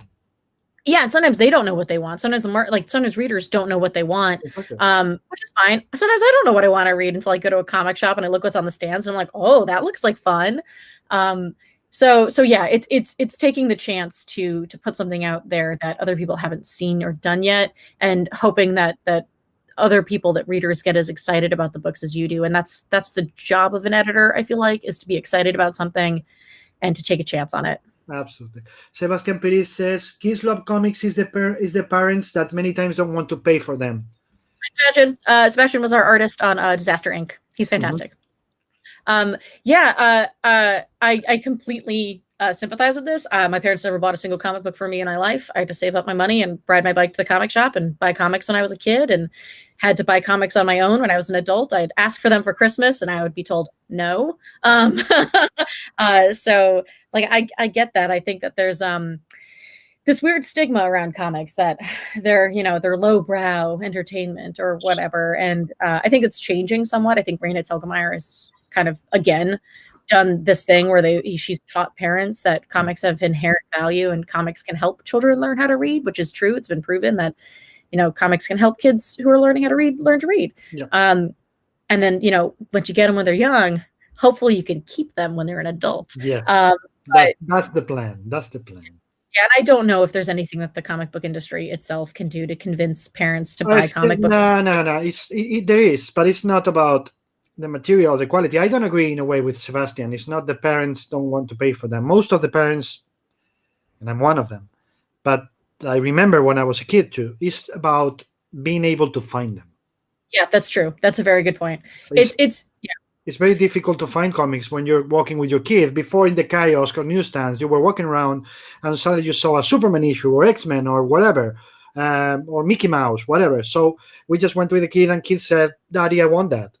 Yeah, and sometimes they don't know what they want. Sometimes sometimes readers don't know what they want, which is fine. Sometimes I don't know what I want to read until I go to a comic shop and I look what's on the stands and I'm like, oh, that looks like fun. So yeah, it's taking the chance to put something out there that other people haven't seen or done yet, and hoping that other people, that readers get as excited about the books as you do. And that's the job of an editor, I feel like, is to be excited about something and to take a chance on it. Absolutely. Sebastian Perez says, Kids Love Comics is the parents that many times don't want to pay for them. Sebastian. Sebastian was our artist on Disaster Inc. He's fantastic. I completely sympathize with this. My parents never bought a single comic book for me in my life. I had to save up my money and ride my bike to the comic shop and buy comics when I was a kid, and had to buy comics on my own when I was an adult. I'd ask for them for Christmas and I would be told no. So like, I get that. I think that there's this weird stigma around comics that they're lowbrow entertainment or whatever. And I think it's changing somewhat. I think Raina Telgemeier has kind of, again, done this thing where she's taught parents that comics have inherent value and comics can help children learn how to read, which is true. It's been proven that, comics can help kids who are learning how to read, learn to read. Yeah. And then, once you get them when they're young, hopefully you can keep them when they're an adult. Yeah. That's the plan. That's the plan. Yeah, and I don't know if there's anything that the comic book industry itself can do to convince parents to buy comic books. No. There is, but it's not about the material, the quality. I don't agree in a way with Sebastian. It's not the parents don't want to pay for them. Most of the parents, and I'm one of them, but I remember when I was a kid too, it's about being able to find them. Yeah, that's true. That's a very good point. It's very difficult to find comics when you're walking with your kid. Before, in the kiosk or newsstands, you were walking around and suddenly you saw a Superman issue or X-Men or whatever, or Mickey Mouse, whatever. So we just went with the kid and kid said, Daddy, I want that.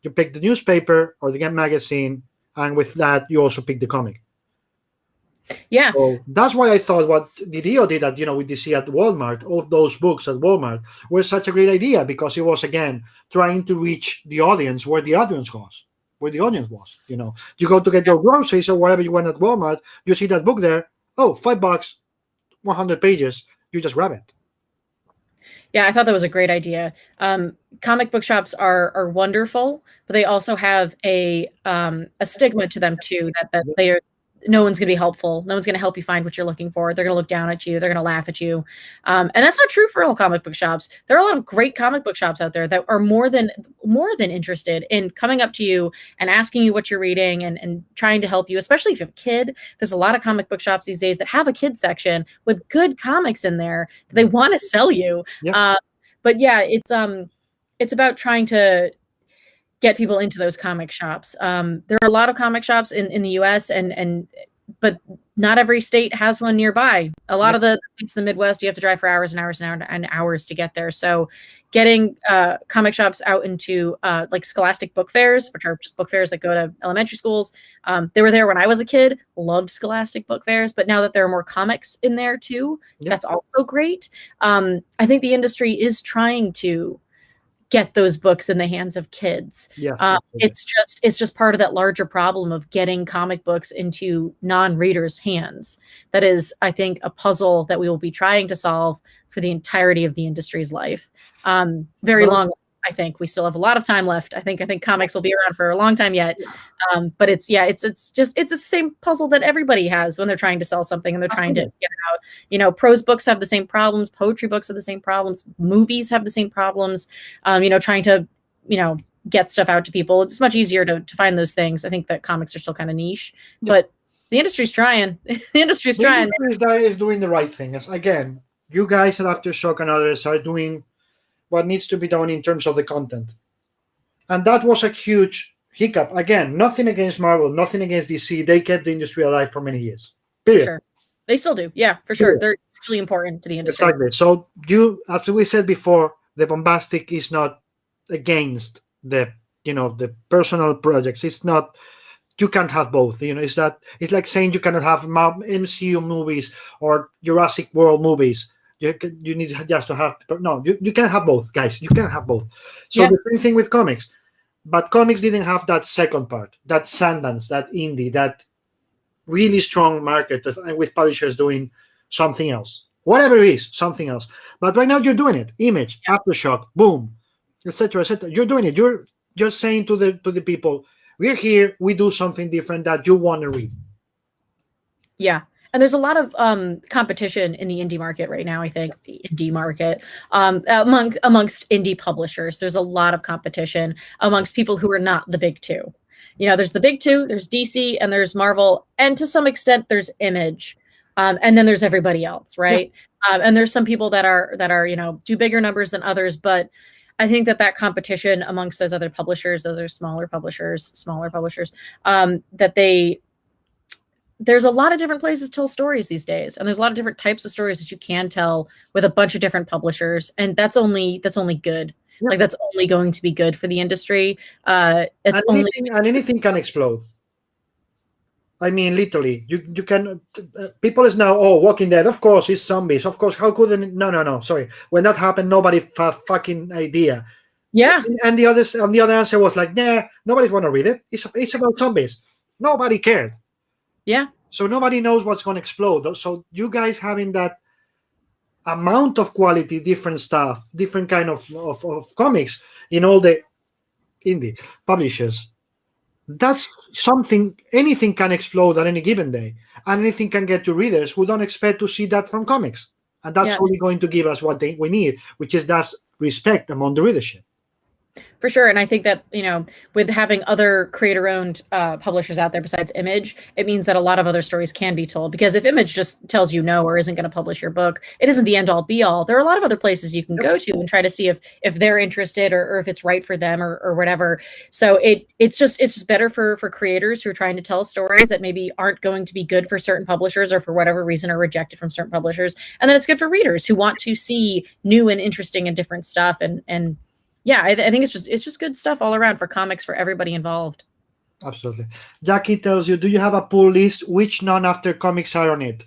You pick the newspaper or the magazine, and with that, you also pick the comic. Yeah. So that's why I thought what Didio did at, with DC at Walmart, all those books at Walmart, were such a great idea, because it was, again, trying to reach the audience where the audience was. You go to get your groceries or whatever you want at Walmart, you see that book there, $5, 100 pages, you just grab it. Yeah, I thought that was a great idea. Comic book shops are wonderful, but they also have a stigma to them too, that no one's going to be helpful. No one's going to help you find what you're looking for. They're going to look down at you. They're going to laugh at you. And that's not true for all comic book shops. There are a lot of great comic book shops out there that are more than interested in coming up to you and asking you what you're reading and trying to help you, especially if you have a kid. There's a lot of comic book shops these days that have a kid section with good comics in there that they want to sell you. Yeah. But yeah, it's about trying to get people into those comic shops. There are a lot of comic shops in the US but not every state has one nearby. A lot of the states in the Midwest, you have to drive for hours and hours and hours to get there. So getting comic shops out into like scholastic book fairs, which are just book fairs that go to elementary schools. They were there when I was a kid, loved scholastic book fairs, but now that there are more comics in there too, that's also great. I think the industry is trying to get those books in the hands of kids. It's just part of that larger problem of getting comic books into non-readers' hands. That is, I think, a puzzle that we will be trying to solve for the entirety of the industry's life. Very long. I think we still have a lot of time left. I think comics will be around for a long time yet. But it's the same puzzle that everybody has when they're trying to sell something and they're trying to get it out. You know, prose books have the same problems, poetry books have the same problems, movies have the same problems. Trying to, get stuff out to people. It's much easier to find those things. I think that comics are still kind of niche, but the industry's trying. The industry is doing the right thing. As again, you guys at Aftershock and others are doing what needs to be done in terms of the content. And that was a huge hiccup. Again, nothing against Marvel, nothing against DC. They kept the industry alive for many years. Period. For sure. They still do. Yeah, for sure. They're actually important to the industry. Exactly. So as we said before, the bombastic is not against the personal projects. It's not, you can't have both. It's like saying you cannot have MCU movies or Jurassic World movies. You need just to have, no, you can have both, guys. You can have both. So the same thing with comics. But comics didn't have that second part, that Sundance, that indie, that really strong market with publishers doing something else. Whatever it is, something else. But right now you're doing it. Image, Aftershock, boom, etc., etc. You're doing it. You're just saying to the people, we're here, we do something different that you want to read. Yeah. And there's a lot of competition in the indie market right now, I think, the indie market, amongst indie publishers. There's a lot of competition amongst people who are not the big two. There's the big two, there's DC, and there's Marvel, and to some extent, there's Image. And then there's everybody else, right? And there's some people that are do bigger numbers than others, but I think that competition amongst those other publishers, those are smaller publishers, there's a lot of different places to tell stories these days. And there's a lot of different types of stories that you can tell with a bunch of different publishers. And that's only good. Yeah. Like that's only going to be good for the industry. Anything can explode. I mean, literally, you can. People is now, Walking Dead. Of course, it's zombies. Of course, how could they? No. Sorry, when that happened, nobody fucking idea. Yeah. And the other answer was like, nah, nobody's want to read it. It's about zombies. Nobody cared. Yeah. So nobody knows what's going to explode. So you guys having that amount of quality, different stuff, different kind of comics in all the indie publishers. That's something, anything can explode at any given day. And anything can get to readers who don't expect to see that from comics. And that's only going to give us what we need, which is that respect among the readership. For sure. And I think that, with having other creator-owned publishers out there besides Image, it means that a lot of other stories can be told. Because if Image just tells you no or isn't going to publish your book, it isn't the end-all be-all. There are a lot of other places you can go to and try to see if they're interested or if it's right for them or whatever. So it's just better for creators who are trying to tell stories that maybe aren't going to be good for certain publishers or for whatever reason are rejected from certain publishers. And then it's good for readers who want to see new and interesting and different stuff. And yeah, I think it's just good stuff all around for comics for everybody involved. Absolutely. Jackie tells you, do you have a pull list? Which non-after comics are on it?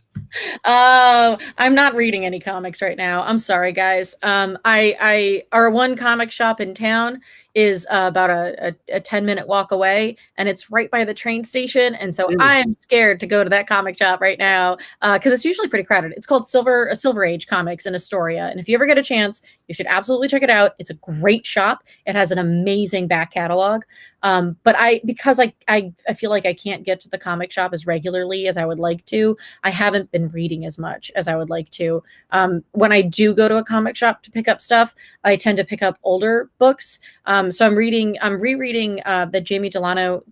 I'm not reading any comics right now. I'm sorry, guys. Our one comic shop in town is about a 10-minute walk away, and it's right by the train station. And so I am scared to go to that comic shop right now because it's usually pretty crowded. It's called Silver Age Comics in Astoria. And if you ever get a chance, you should absolutely check it out. It's a great shop. It has an amazing back catalog. But because I feel like I can't get to the comic shop as regularly as I would like to, I haven't been reading as much as I would like to. When I do go to a comic shop to pick up stuff, I tend to pick up older books. So I'm rereading the Jamie Delano.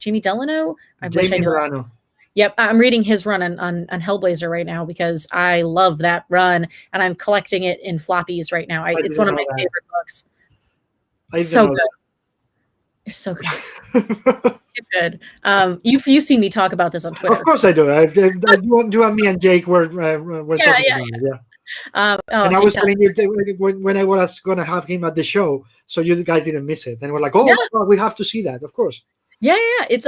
Yep, I'm reading his run on Hellblazer right now because I love that run, and I'm collecting it in floppies right now. It's one of my favorite books. So good. So good. So good. You've seen me talk about this on Twitter. Of course I do. I do. Me and Jake were talking about it. Yeah. And I was telling you when I was gonna have him at the show, so you guys didn't miss it. And we're like, oh my God, we have to see that, of course. Yeah. It's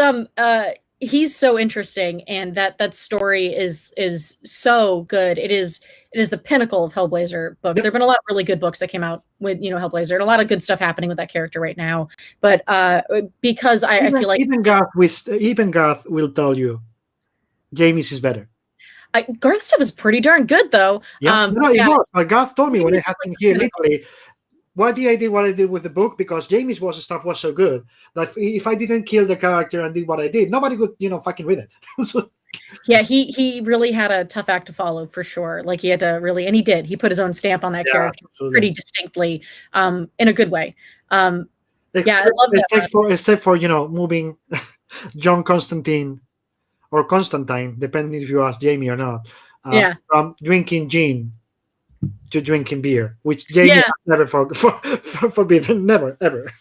he's so interesting, and that story is so good. It is the pinnacle of Hellblazer books. There've been a lot of really good books that came out with Hellblazer, and a lot of good stuff happening with that character right now. But because I feel like even Garth will tell you, Jamie's is better. Garth's stuff is pretty darn good, though. Yeah, it was. Garth told me when I had him here, literally, why did I do what I did with the book? Because Jamie's stuff was so good that if I didn't kill the character and did what I did, nobody would, fucking read it. So, yeah, he really had a tough act to follow, for sure. Like, he had to really, and he did. He put his own stamp on that character pretty distinctly, in a good way. I love that. Except for moving John Constantine or Constantine, depending if you ask Jamie or not. From drinking gin to drinking beer, which Jamie has never forbidden, never ever.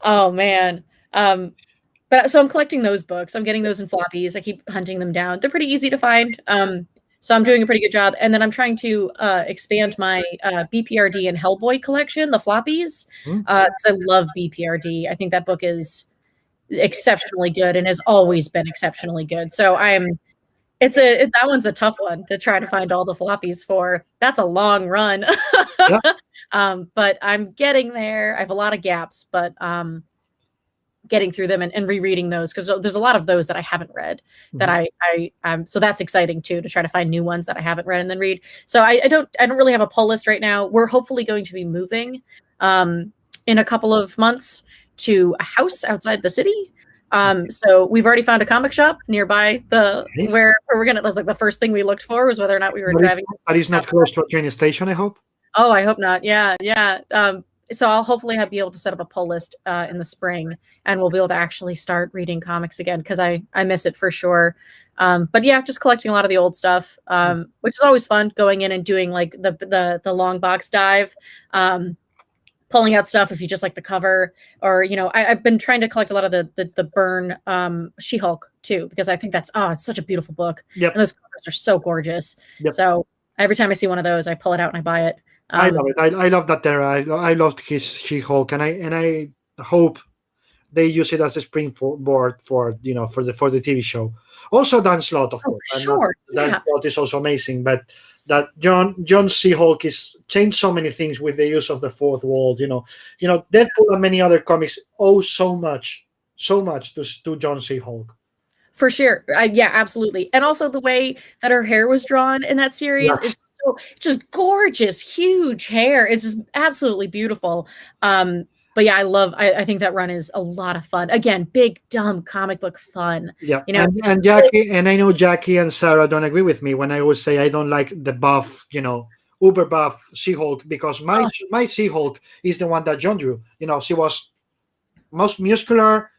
Oh man. But so I'm collecting those books. I'm getting those in floppies. I keep hunting them down. They're pretty easy to find. So I'm doing a pretty good job. And then I'm trying to expand my BPRD and Hellboy collection, the floppies, because I love BPRD. I think that book is exceptionally good and has always been exceptionally good. So that one's a tough one to try to find all the floppies for. That's a long run. But I'm getting there. I have a lot of gaps, but getting through them and rereading those, because there's a lot of those that I haven't read that so that's exciting too, to try to find new ones that I haven't read and then read. So I don't really have a pull list right now. We're hopefully going to be moving in a couple of months to a house outside the city. So we've already found a comic shop nearby where we're gonna. That's like the first thing we looked for, was whether or not we were driving. But it's not close to a train station, I hope. Oh, I hope not. Yeah. So I'll hopefully be able to set up a pull list in the spring, and we'll be able to actually start reading comics again, because I miss it for sure. But yeah, just collecting a lot of the old stuff, which is always fun, going in and doing like the long box dive. Pulling out stuff if you just like the cover, or I've been trying to collect a lot of the Byrne She-Hulk too, because I think it's such a beautiful book. Yep. And those covers are so gorgeous. Yep. So every time I see one of those, I pull it out and I buy it. I love it. I love that era. I loved his She-Hulk, and I hope they use it as a springboard for the TV show. Also, Dan Slott, of course. Sure. Dan Slott is also amazing, but that John She-Hulk is changed so many things with the use of the fourth wall. Deadpool and many other comics owe so much to John She-Hulk. For sure. Yeah, absolutely. And also the way that her hair was drawn in that series is just gorgeous, huge hair. It's just absolutely beautiful. But yeah, I think that run is a lot of fun. Again, big, dumb comic book fun. Yeah. And Jackie, and I know Jackie and Sarah don't agree with me when I always say I don't like the buff, uber buff She-Hulk, because my She-Hulk is the one that John drew. She was most muscular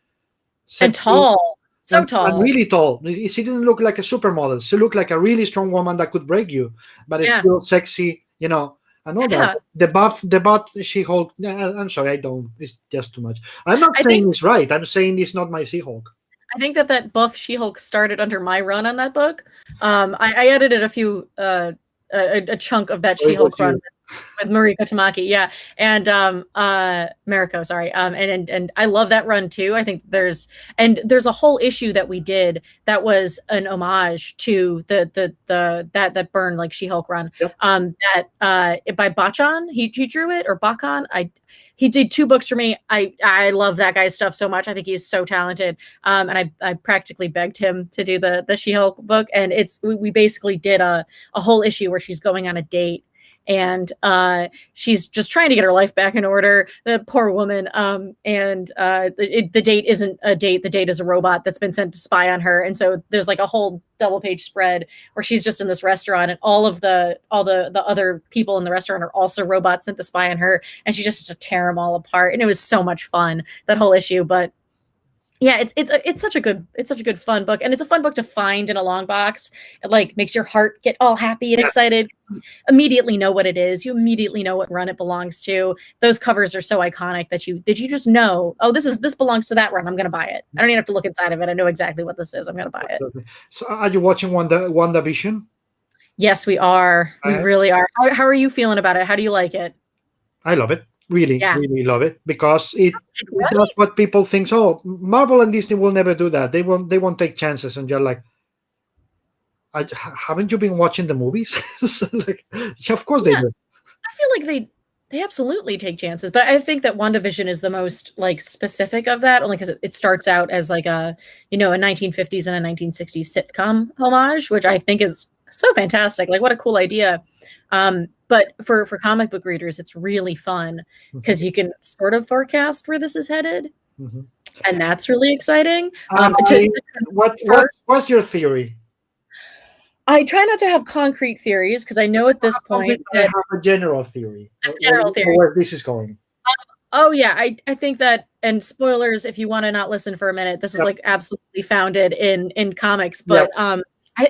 and tall. So tall. And really tall. She didn't look like a supermodel. She looked like a really strong woman that could break you, but it's still sexy, and all that. The buff She-Hulk, I'm sorry, it's just too much. I'm not saying it's right. I'm saying it's not my She-Hulk. I think that buff She-Hulk started under my run on that book. I edited a chunk of that She-Hulk run with Mariko Tamaki, and Mariko, sorry, and I love that run too. I think there's a whole issue that we did that was an homage to that Byrne like She-Hulk run. Yep. That by Bachan, he drew it, or Bakan. He did 2 books for me. I love that guy's stuff so much. I think he's so talented. And I practically begged him to do the She-Hulk book, and we basically did a whole issue where she's going on a date. And she's just trying to get her life back in order. The poor woman. The date isn't a date. The date is a robot that's been sent to spy on her. And so there's like a whole double-page spread where she's just in this restaurant, and all the other people in the restaurant are also robots sent to spy on her. And she just has to tear them all apart. And it was so much fun, that whole issue. But Yeah, it's such a good fun book, and it's a fun book to find in a long box. It like makes your heart get all happy and excited. You immediately know what it is. You immediately know what run it belongs to. Those covers are so iconic that you just know, oh, this belongs to that run. I'm gonna buy it. I don't even have to look inside of it. I know exactly what this is. I'm gonna buy it. So are you watching WandaVision? Yes, we are. We really are. How are you feeling about it? How do you like it? I love it. Really love it, because it does what people think. Oh, Marvel and Disney will never do that. They won't take chances. And you're like, haven't you been watching the movies? Like, of course they do. I feel like they absolutely take chances, but I think that WandaVision is the most like specific of that, only because it starts out as like a 1950s and a 1960s sitcom homage, which I think is so fantastic. Like, what a cool idea. But for comic book readers, it's really fun because you can sort of forecast where this is headed, and that's really exciting. What's your theory? I try not to have concrete theories because I know at this point I have a general theory. Where this is going. Oh yeah, I think that, and spoilers if you want to not listen for a minute, this is like absolutely founded in comics, but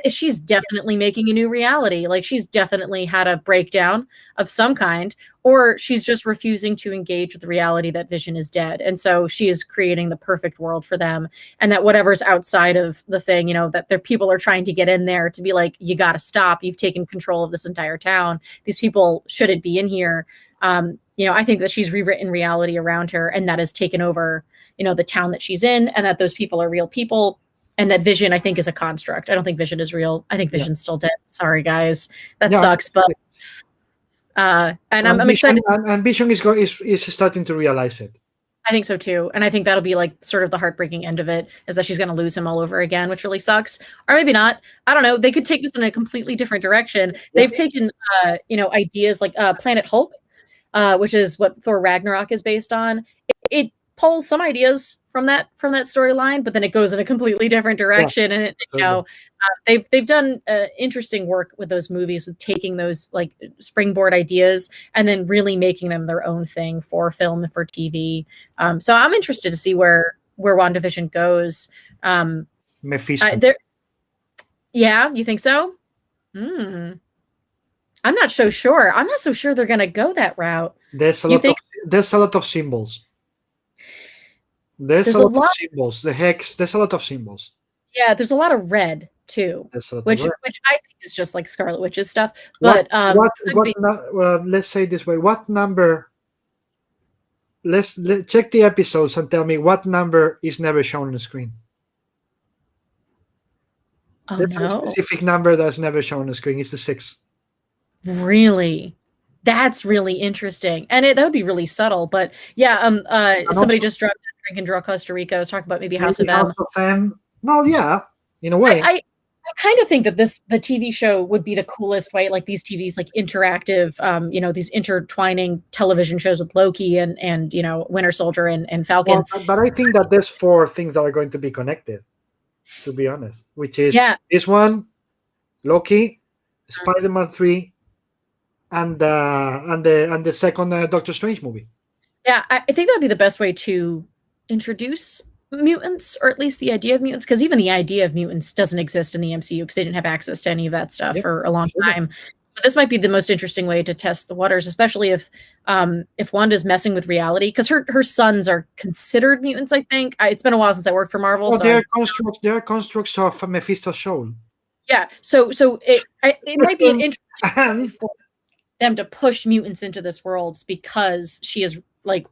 she's definitely making a new reality. Like, she's definitely had a breakdown of some kind, or she's just refusing to engage with the reality that Vision is dead. And so she is creating the perfect world for them. And that whatever's outside of the thing, that their people are trying to get in there to be like, you got to stop. You've taken control of this entire town. These people shouldn't be in here. I think that she's rewritten reality around her, and that has taken over, the town that she's in, and that those people are real people. And that Vision, I think, is a construct. I don't think Vision is real. I think Vision's still dead. Sorry, guys. That sucks. But and I'm excited. And Vision is starting to realize it. I think so too. And I think that'll be like sort of the heartbreaking end of it, is that she's going to lose him all over again, which really sucks. Or maybe not. I don't know. They could take this in a completely different direction. They've taken, ideas like Planet Hulk, which is what Thor Ragnarok is based on. It pulls some ideas from that storyline, but then it goes in a completely different direction. And they've done interesting work with those movies, with taking those like springboard ideas and then really making them their own thing for film and for TV. So I'm interested to see where WandaVision goes. Mephisto. Yeah, you think so? I'm not so sure. I'm not so sure they're going to go that route. There's a lot of symbols. There's a lot of symbols. The hex. There's a lot of symbols. Yeah, there's a lot of red too, which I think is just like Scarlet Witch's stuff. But let's say this way: what number? Let's check the episodes and tell me what number is never shown on the screen. Oh, There's a specific number that's never shown on the screen. It's the 6. Really? That's really interesting, and that would be really subtle. But yeah, somebody just dropped Drink and Draw Costa Rica. I was talking about maybe House of M. Well, yeah, in a way. I kind of think that the TV show would be the coolest way, like these TVs, like interactive, these intertwining television shows with Loki and Winter Soldier and Falcon. Well, but I think that there's 4 things that are going to be connected, to be honest, which is this one, Loki, Spider-Man 3, and the second Doctor Strange movie. Yeah, I think that would be the best way to introduce mutants, or at least the idea of mutants, because even the idea of mutants doesn't exist in the MCU because they didn't have access to any of that stuff for a long time. But this might be the most interesting way to test the waters, especially if Wanda's messing with reality, because her sons are considered mutants. I think it's been a while since I worked for Marvel. Well, they're constructs of Mephisto's soul. Yeah, so it might be an interesting for them to push mutants into this world, because she has like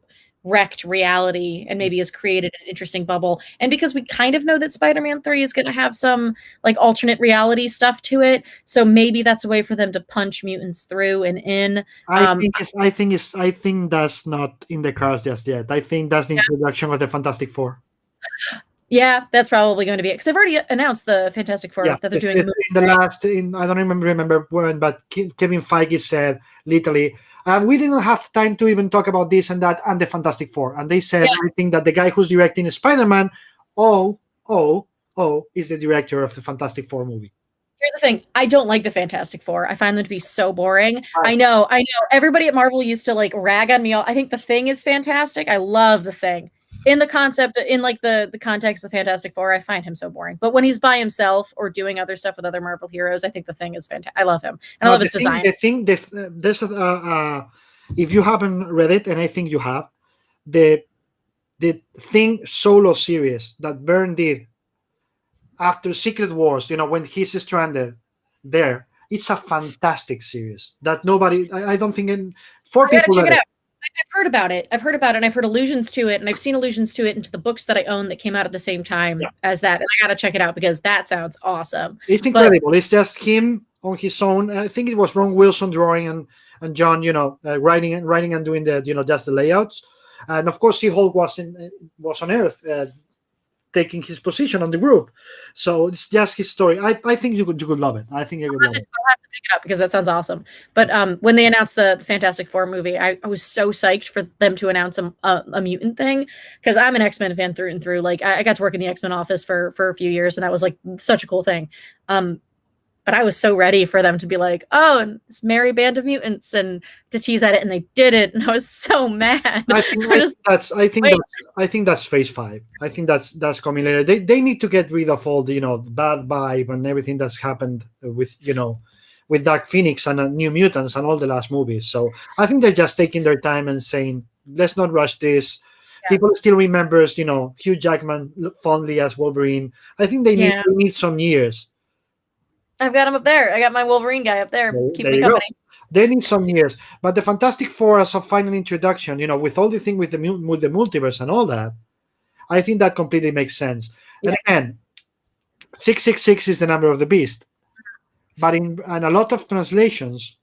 wrecked reality and maybe has created an interesting bubble, and because we kind of know that Spider-Man 3 is going to have some like alternate reality stuff to it, so maybe that's a way for them to punch mutants through and in. I think that's not in the cards just yet. I think that's the introduction of the Fantastic Four. Yeah, that's probably going to be it, because they've already announced the Fantastic Four that they're doing. I don't remember when, but Kevin Feige said literally, we didn't have time to even talk about this and that and the Fantastic Four, and they said, I think that the guy who's directing Spider-Man, is the director of the Fantastic Four movie. Here's the thing. I don't like the Fantastic Four. I find them to be so boring. I know. Everybody at Marvel used to like rag on me. I think the Thing is fantastic. I love the Thing. in the concept, in like the context of Fantastic Four, I find him so boring. But when he's by himself or doing other stuff with other Marvel heroes, I think the Thing is fantastic. I love him, and I love his design. There's if you haven't read it, and I think you have, the Thing solo series that Byrne did after Secret Wars, when he's stranded there, it's a fantastic series that nobody, I don't think, four people check it out. I've heard about it. And I've heard allusions to it, and I've seen allusions to it into the books that I own that came out at the same time as that. And I got to check it out because that sounds awesome. It's incredible. It's just him on his own. I think it was Ron Wilson drawing and John, writing and doing the, just the layouts. And of course, She-Hulk was on Earth, taking his position on the group. So it's just his story. I think you could love it. I think you could love it. I'll have to pick it up because that sounds awesome. But when they announced the Fantastic Four movie, I was so psyched for them to announce a mutant thing, because I'm an X-Men fan through and through. Like I got to work in the X-Men office for a few years, and that was like such a cool thing. But I was so ready for them to be like, oh, and this merry band of mutants, and to tease at it, and they didn't, and I was so mad. I think that's phase 5. I think that's coming later. They need to get rid of all the bad vibe and everything that's happened with Dark Phoenix and New Mutants and all the last movies. So I think they're just taking their time and saying, let's not rush this. Yeah. People still remembers Hugh Jackman fondly as Wolverine. I think they need some years. I've got him up there. I got my Wolverine guy up there. Keep me company. They need some years. But the Fantastic Four as a final introduction, with all the thing with the multiverse and all that, I think that completely makes sense. Yeah. And again, 666 is the number of the beast. But in a lot of translations,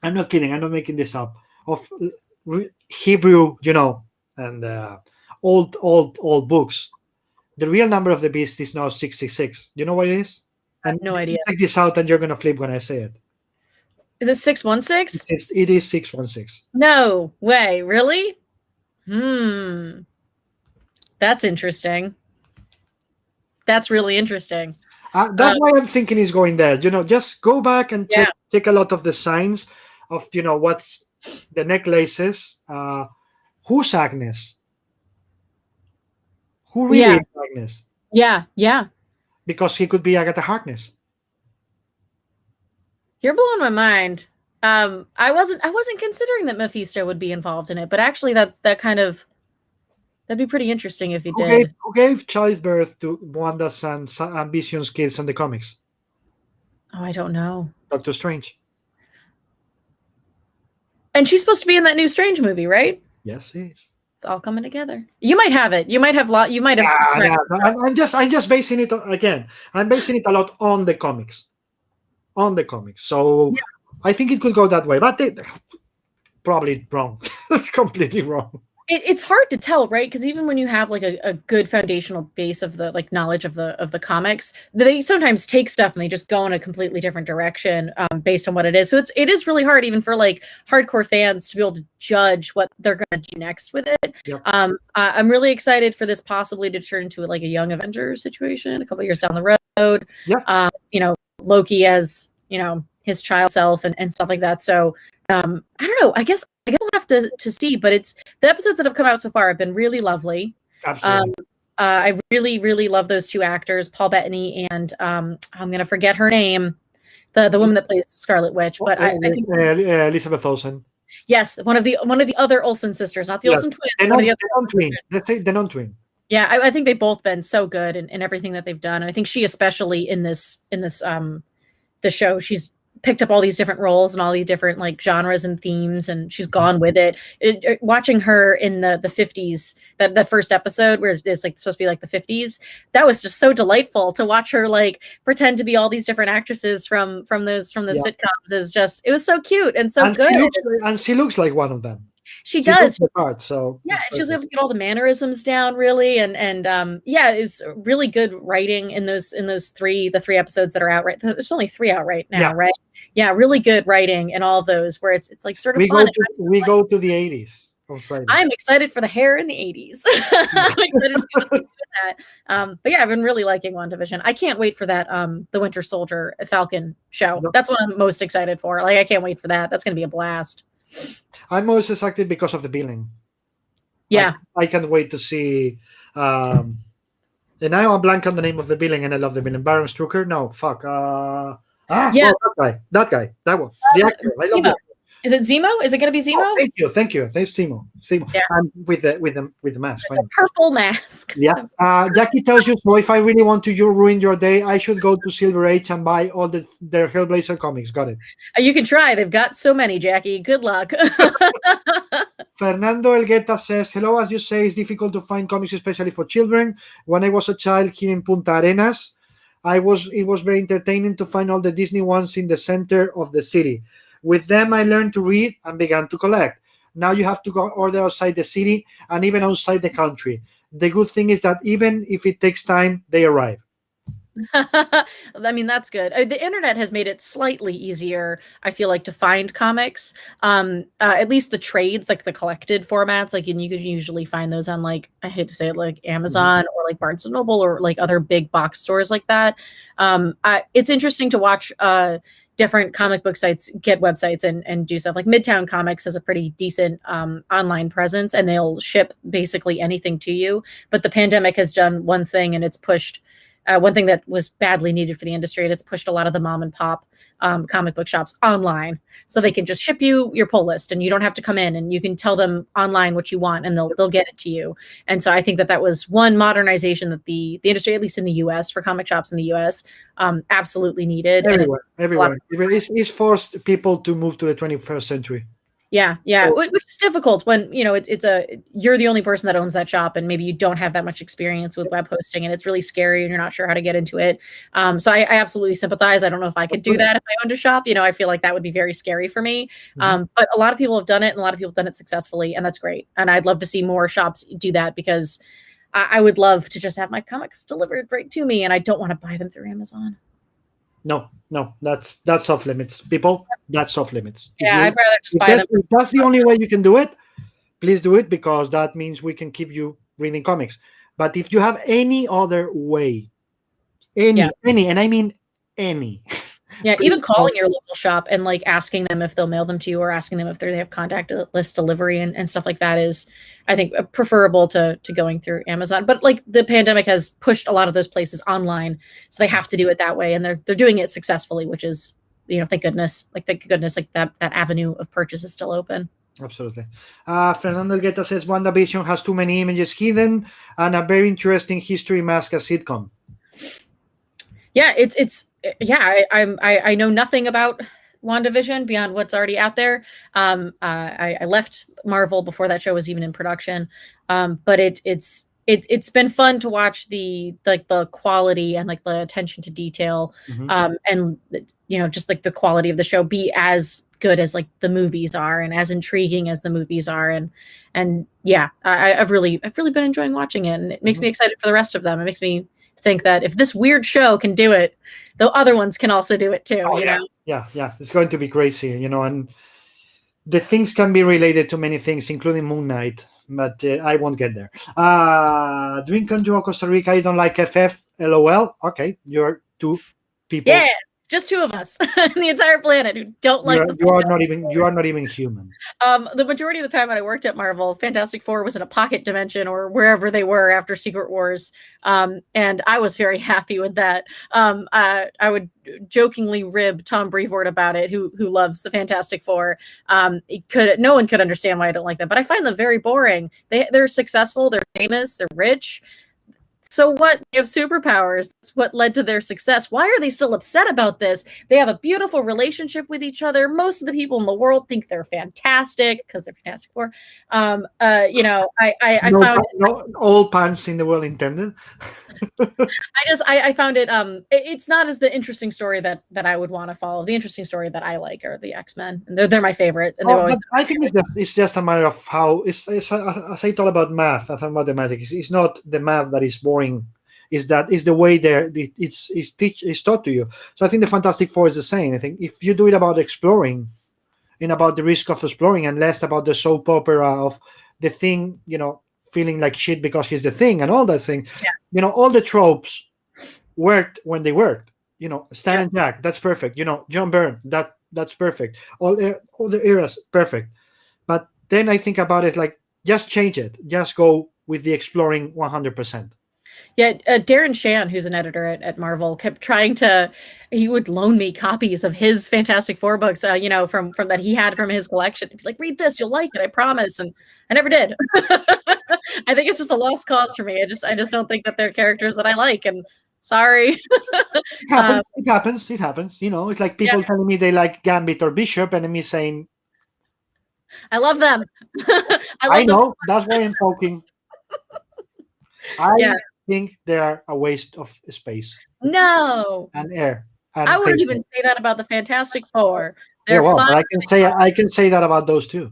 I'm not kidding, I'm not making this up, of Hebrew, and old books, the real number of the beast is now 666. Do you know what it is? I have no idea. Check this out, and you're gonna flip when I say it. Is it 616? It is 616. No way, really? That's interesting. That's really interesting. That's why I'm thinking he's going there. Just go back and check a lot of the signs of what's the necklaces. Who's Agnes? Who really is Agnes? Yeah. Because he could be Agatha Harkness. You're blowing my mind. I wasn't considering that Mephisto would be involved in it, but actually that'd be pretty interesting if he did. Who gave childbirth to Wanda's and Vision's kids in the comics? Oh, I don't know. Doctor Strange. And she's supposed to be in that new Strange movie, right? Yes, she is. It's all coming together. You might have it. You might have. I'm just basing it again. I'm basing it a lot on the comics. So I think it could go that way, but they probably wrong. Completely wrong. It's hard to tell, right? Because even when you have like a good foundational base of the knowledge of the comics, they sometimes take stuff and they just go in a completely different direction based on what it is. So it is really hard even for like hardcore fans to be able to judge what they're going to do next with it. Yep. I'm really excited for this possibly to turn into like a Young Avengers situation a couple of years down the road. Yeah. Loki as his child self and stuff like that. So I don't know. I guess we'll have to see, but the episodes that have come out so far have been really lovely. Absolutely. I really, really love those two actors, Paul Bettany and I'm going to forget her name, the woman that plays Scarlet Witch, but I think Elizabeth Olsen. Yes, one of the other Olsen sisters, not the Olsen twins. One of the other non-twin. Let's say the non-twin. Yeah, I think they've both been so good in everything that they've done, and I think she especially in this the show, she's picked up all these different roles and all these different like genres and themes, and she's gone with it. Watching her in the 50s, that first episode where it's like supposed to be like the 50s, that was just so delightful to watch her like pretend to be all these different actresses from those sitcoms. It was so cute and so good. She looks like one of them. She does. The part, so yeah, she was able to get all the mannerisms down really, and it was really good writing in the three episodes that are out right. There's only 3 out right now, right? Yeah, really good writing in all those where it's like sort of fun. We go to the 80s. I'm excited for the hair in the 80s. I'm excited to see what they do with that. But yeah, I've been really liking WandaVision. I can't wait for that the Winter Soldier Falcon show. Yep. That's what I'm most excited for. Like I can't wait for that. That's going to be a blast. I'm most excited because of the billing. Yeah. I can't wait to see. And now I'm blank on the name of the villain, and I love the villain. Baron Strucker? No, fuck. Yeah. That guy. That one. The actor. I love Zemo. that. Is it Zemo? Is it going to be Zemo? Oh, thank you. Thanks, Zemo. Yeah. And with the mask. The purple mask. Yeah. Jackie tells you, so if I really want to ruin your day, I should go to Silver Age and buy all their Hellblazer comics. Got it. You can try. They've got so many, Jackie. Good luck. Fernando Elgueta says, hello, as you say, it's difficult to find comics, especially for children. When I was a child here in Punta Arenas, it was very entertaining to find all the Disney ones in the center of the city. With them, I learned to read and began to collect. Now you have to go order outside the city and even outside the country. The good thing is that even if it takes time, they arrive. I mean, that's good. The internet has made it slightly easier, I feel like, to find comics. At least the trades, like the collected formats, like, and you can usually find those on, like, I hate to say it, like Amazon or like Barnes and Noble or like other big box stores like that. It's interesting to watch different comic book sites get websites and do stuff. Like Midtown Comics has a pretty decent online presence, and they'll ship basically anything to you. But the pandemic has done one thing, and it's pushed one thing that was badly needed for the industry, and it's pushed a lot of the mom and pop comic book shops online, so they can just ship you your pull list, and you don't have to come in, and you can tell them online what you want, and they'll get it to you. And so I think that was one modernization that the industry, at least in the U.S., for comic shops in the U.S., absolutely needed. Everywhere. It's forced people to move to the 21st century. Yeah, which is difficult when, you know, you're the only person that owns that shop, and maybe you don't have that much experience with web hosting, and it's really scary, and you're not sure how to get into it. So I absolutely sympathize. I don't know if I could do that if I owned a shop. You know, I feel like that would be very scary for me. But a lot of people have done it, and a lot of people have done it successfully, and that's great. And I'd love to see more shops do that, because I would love to just have my comics delivered right to me, and I don't want to buy them through Amazon. No, that's off limits. People, that's off limits. Yeah, I'd rather just buy them. If that's the only way you can do it, please do it, because that means we can keep you reading comics. But if you have any other way, any, and I mean any. Yeah, even calling your local shop and like asking them if they'll mail them to you, or asking them if they have contact list delivery and stuff like that is, I think, preferable to going through Amazon. But like the pandemic has pushed a lot of those places online, so they have to do it that way, and they're doing it successfully, which is, you know, thank goodness, like that avenue of purchase is still open. Absolutely. Fernando Guetta says WandaVision has too many images hidden and a very interesting history mask as sitcom. Yeah, I know nothing about WandaVision beyond what's already out there. I left Marvel before that show was even in production. But it's been fun to watch the quality and like the attention to detail, and, you know, just like the quality of the show be as good as like the movies are, and as intriguing as the movies are. And yeah, I've really been enjoying watching it, and it makes me excited for the rest of them. It makes me think that if this weird show can do it, the other ones can also do it too. Know? Yeah, it's going to be crazy, you know, and the things can be related to many things, including Moon Knight, but I won't get there. Drink and Draw Costa Rica, I don't like FF, LOL. Okay, you're two people. Yeah, just two of us in the entire planet who don't like. You are not even human. The majority of the time when I worked at Marvel, Fantastic Four was in a pocket dimension or wherever they were after Secret Wars, and I was very happy with that. I would jokingly rib Tom Brevoort about it, who loves the Fantastic Four. No one could understand why I don't like them, but I find them very boring. They're successful, they're famous, they're rich. So what? They have superpowers. That's what led to their success. Why are they still upset about this? They have a beautiful relationship with each other. Most of the people in the world think they're fantastic because they're Fantastic Four. You know, I found all puns in the world intended. I found it. It's not as the interesting story that I would want to follow. The interesting story that I like are the X-Men, and they're my favorite. And I think it's just a matter of how it's as I talk about math, I thought mathematics. It's not the math that is boring. Is the way it's taught to you. So I think the Fantastic Four is the same. I think if you do it about exploring, and about the risk of exploring, and less about the soap opera of the thing, you know, feeling like shit because he's the thing and all that thing. Yeah. You know, all the tropes worked when they worked. You know, Stan and Jack, that's perfect. You know, John Byrne, that's perfect. All the eras, perfect. But then I think about it like just change it. Just go with the exploring 100%. Yeah, Darren Shan, who's an editor at Marvel, kept trying to. He would loan me copies of his Fantastic Four books, from that he had from his collection. He'd be like, "Read this, you'll like it, I promise." And I never did. I think it's just a lost cause for me. I just don't think that they're characters that I like. And sorry. It happens. It happens. It's like people telling me they like Gambit or Bishop, and me saying, "I love them." I know. That's why I'm poking. I think they are a waste of space. No. And air. And I wouldn't even say that about the Fantastic Four. They're fun. But I can say that about those too.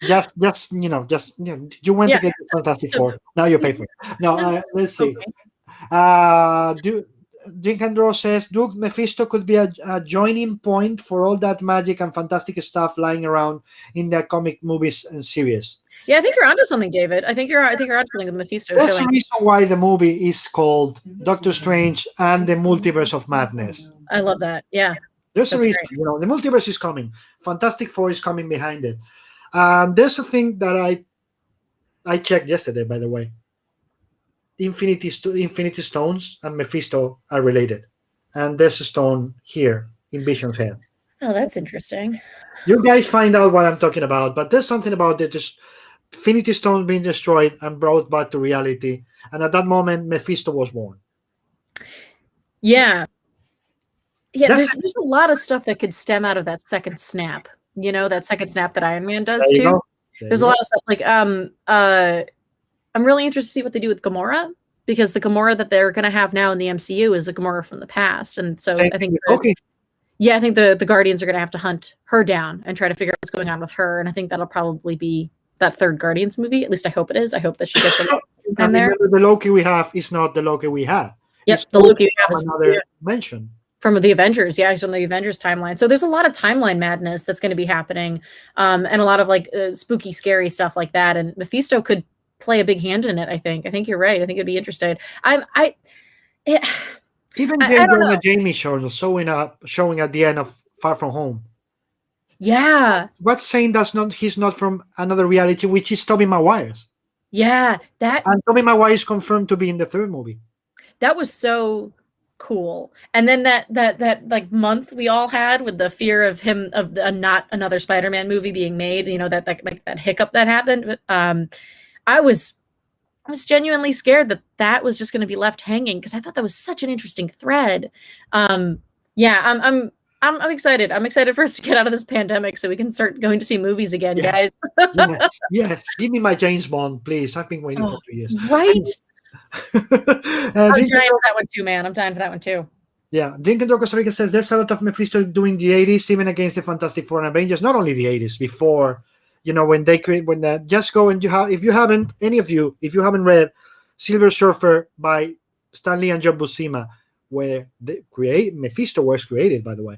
just you went to get the Fantastic Four. Now you pay for it. No, let's see. Okay. Drinkandro says, Duke Mephisto could be a joining point for all that magic and fantastic stuff lying around in their comic movies and series. Yeah, I think you're onto something, David. I think you're onto something with Mephisto. That's the reason why the movie is called Doctor Strange and the Multiverse of Madness. I love that. Yeah. There's a reason. Great. The multiverse is coming. Fantastic Four is coming behind it. And there's a thing that I checked yesterday, by the way. Infinity Stones and Mephisto are related. And there's a stone here in Vision's head. Oh, that's interesting. You guys find out what I'm talking about, but there's something about it. Just Infinity Stone being destroyed and brought back to reality. And at that moment, Mephisto was born. Yeah. Yeah, there's a lot of stuff that could stem out of that second snap. That second snap that Iron Man does too. There's a lot of stuff like I'm really interested to see what they do with Gamora, because the Gamora that they're going to have now in the MCU is a Gamora from the past. And so I think I think the Guardians are going to have to hunt her down and try to figure out what's going on with her. And I think that'll probably be that third Guardians movie. At least I hope it is. I hope that she gets in there. The Loki we have is not the Loki we had. Yep, the Loki we have is another mention. From the Avengers, he's from the Avengers timeline. So there's a lot of timeline madness that's going to be happening, and a lot of spooky, scary stuff like that. And Mephisto could play a big hand in it. I think you're right. I think it'd be interesting. Even the Jamie show showing at the end of Far From Home. Yeah. What's saying he's not from another reality, which is Tobey Maguire's. Yeah, and Tobey Maguire is confirmed to be in the third movie. That was so cool. And then that month we all had with the fear of him not another Spider-Man movie being made, that hiccup that happened. I was genuinely scared that was just going to be left hanging, because I thought that was such an interesting thread. I'm excited. I'm excited for us to get out of this pandemic so we can start going to see movies again, guys. Yes. Give me my James Bond, please. I've been waiting for 3 years. Right. I'm dying for that one too, man. I'm dying for that one too. Yeah. Drinkandro Costa Rica says there's a lot of Mephisto doing the 80s, even against the Fantastic Four and Avengers. Not only the 80s, before, when they create, just go and if you haven't read Silver Surfer by Stan Lee and John Buscema, where Mephisto was created, by the way,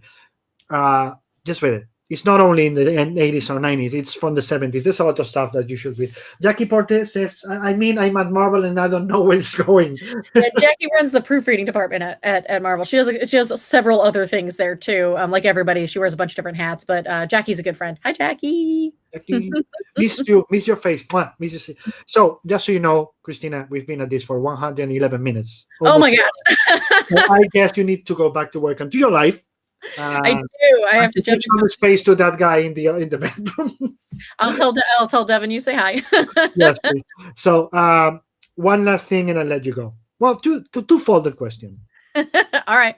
just read it. It's not only in the 80s or 90s, it's from the 70s. There's a lot of stuff that you should read. Jackie Porte says, I'm at Marvel and I don't know where it's going. Yeah, Jackie runs the proofreading department at Marvel. She has several other things there too. Like everybody, she wears a bunch of different hats, but Jackie's a good friend. Hi, Jackie. Jackie, miss your face. So, just so you know, Christina, we've been at this for 111 minutes. Oh my gosh. I guess you need to go back to work and to your life. I do. I have to judge some space to that guy in the bedroom. I'll tell Devin you say hi. Yes, please. So one last thing and I'll let you go. Well, two-folded question. All right.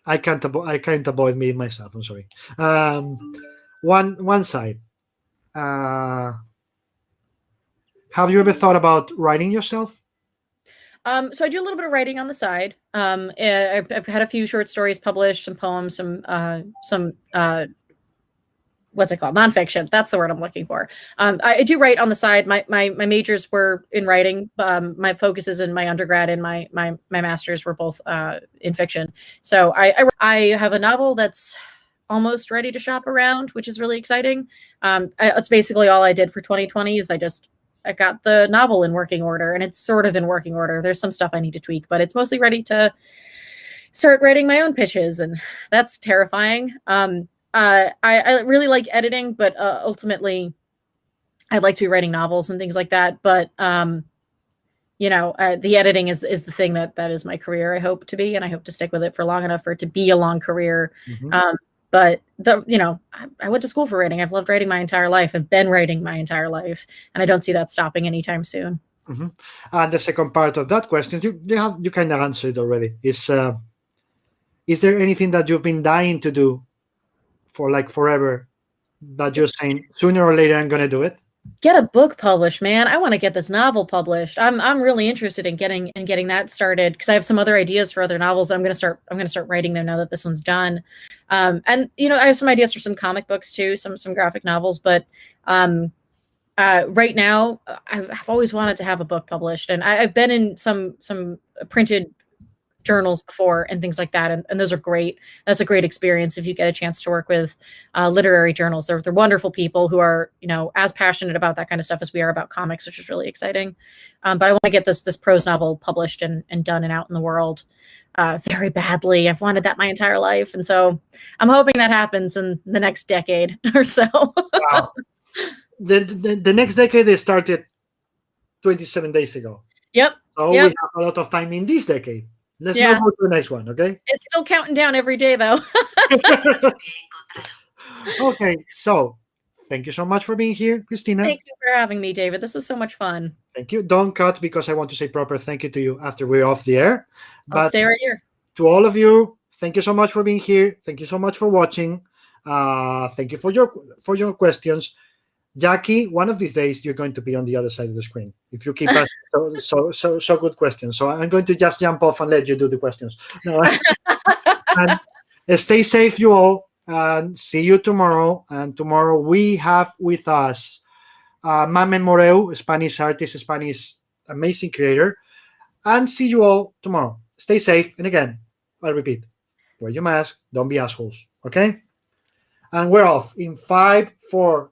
I can't avoid me myself. I'm sorry. One side. Have you ever thought about writing yourself? So I do a little bit of writing on the side. I've had a few short stories published, some poems, some what's it called? Nonfiction. That's the word I'm looking for. I do write on the side. My majors were in writing. My focuses in my undergrad and my masters were both in fiction. So I have a novel that's almost ready to shop around, which is really exciting. It's basically all I did for 2020 is I got the novel in working order, and it's sort of in working order. There's some stuff I need to tweak, but it's mostly ready to start writing my own pitches, and that's terrifying. I really like editing, but ultimately, I'd like to be writing novels and things like that. But, you know, the editing is the thing that is my career. I hope to be, and I hope to stick with it for long enough for it to be a long career. But you know, I went to school for writing. I've loved writing my entire life. I've been writing my entire life, and I don't see that stopping anytime soon. And the second part of that question, you kind of answered already. Is there anything that you've been dying to do for like forever that you're saying sooner or later I'm going to do it? Get a book published, man. I want to get this novel published. I'm really interested in getting that started because I have some other ideas for other novels. I'm gonna start writing them now that this one's done. And you know, I have some ideas for some comic books too, some graphic novels. But right now, I've always wanted to have a book published, and I've been in some printed journals before and things like that, and those are great. That's a great experience if you get a chance to work with literary journals. They're wonderful people who are, you know, as passionate about that kind of stuff as we are about comics, which is really exciting. But I want to get this prose novel published and done and out in the world very badly. I've wanted that my entire life, and so I'm hoping that happens in the next decade or so. Wow. The next decade they started 27 days ago. Yep. So we have a lot of time in this decade. Let's not go to the next one, okay? It's still counting down every day, though. Okay, so thank you so much for being here, Christina. Thank you for having me, David. This was so much fun. Thank you. Don't cut because I want to say proper thank you to you after we're off the air. I'll stay right here. To all of you, thank you so much for being here. Thank you so much for watching. Thank you for your questions. Jackie, one of these days you're going to be on the other side of the screen if you keep asking so good questions. So I'm going to just jump off and let you do the questions. No, and stay safe, you all, and see you tomorrow. And tomorrow we have with us Mamen Moreu, Spanish artist, Spanish amazing creator. And see you all tomorrow. Stay safe. And again, I repeat, wear your mask. Don't be assholes. Okay? And we're off in 5, 4,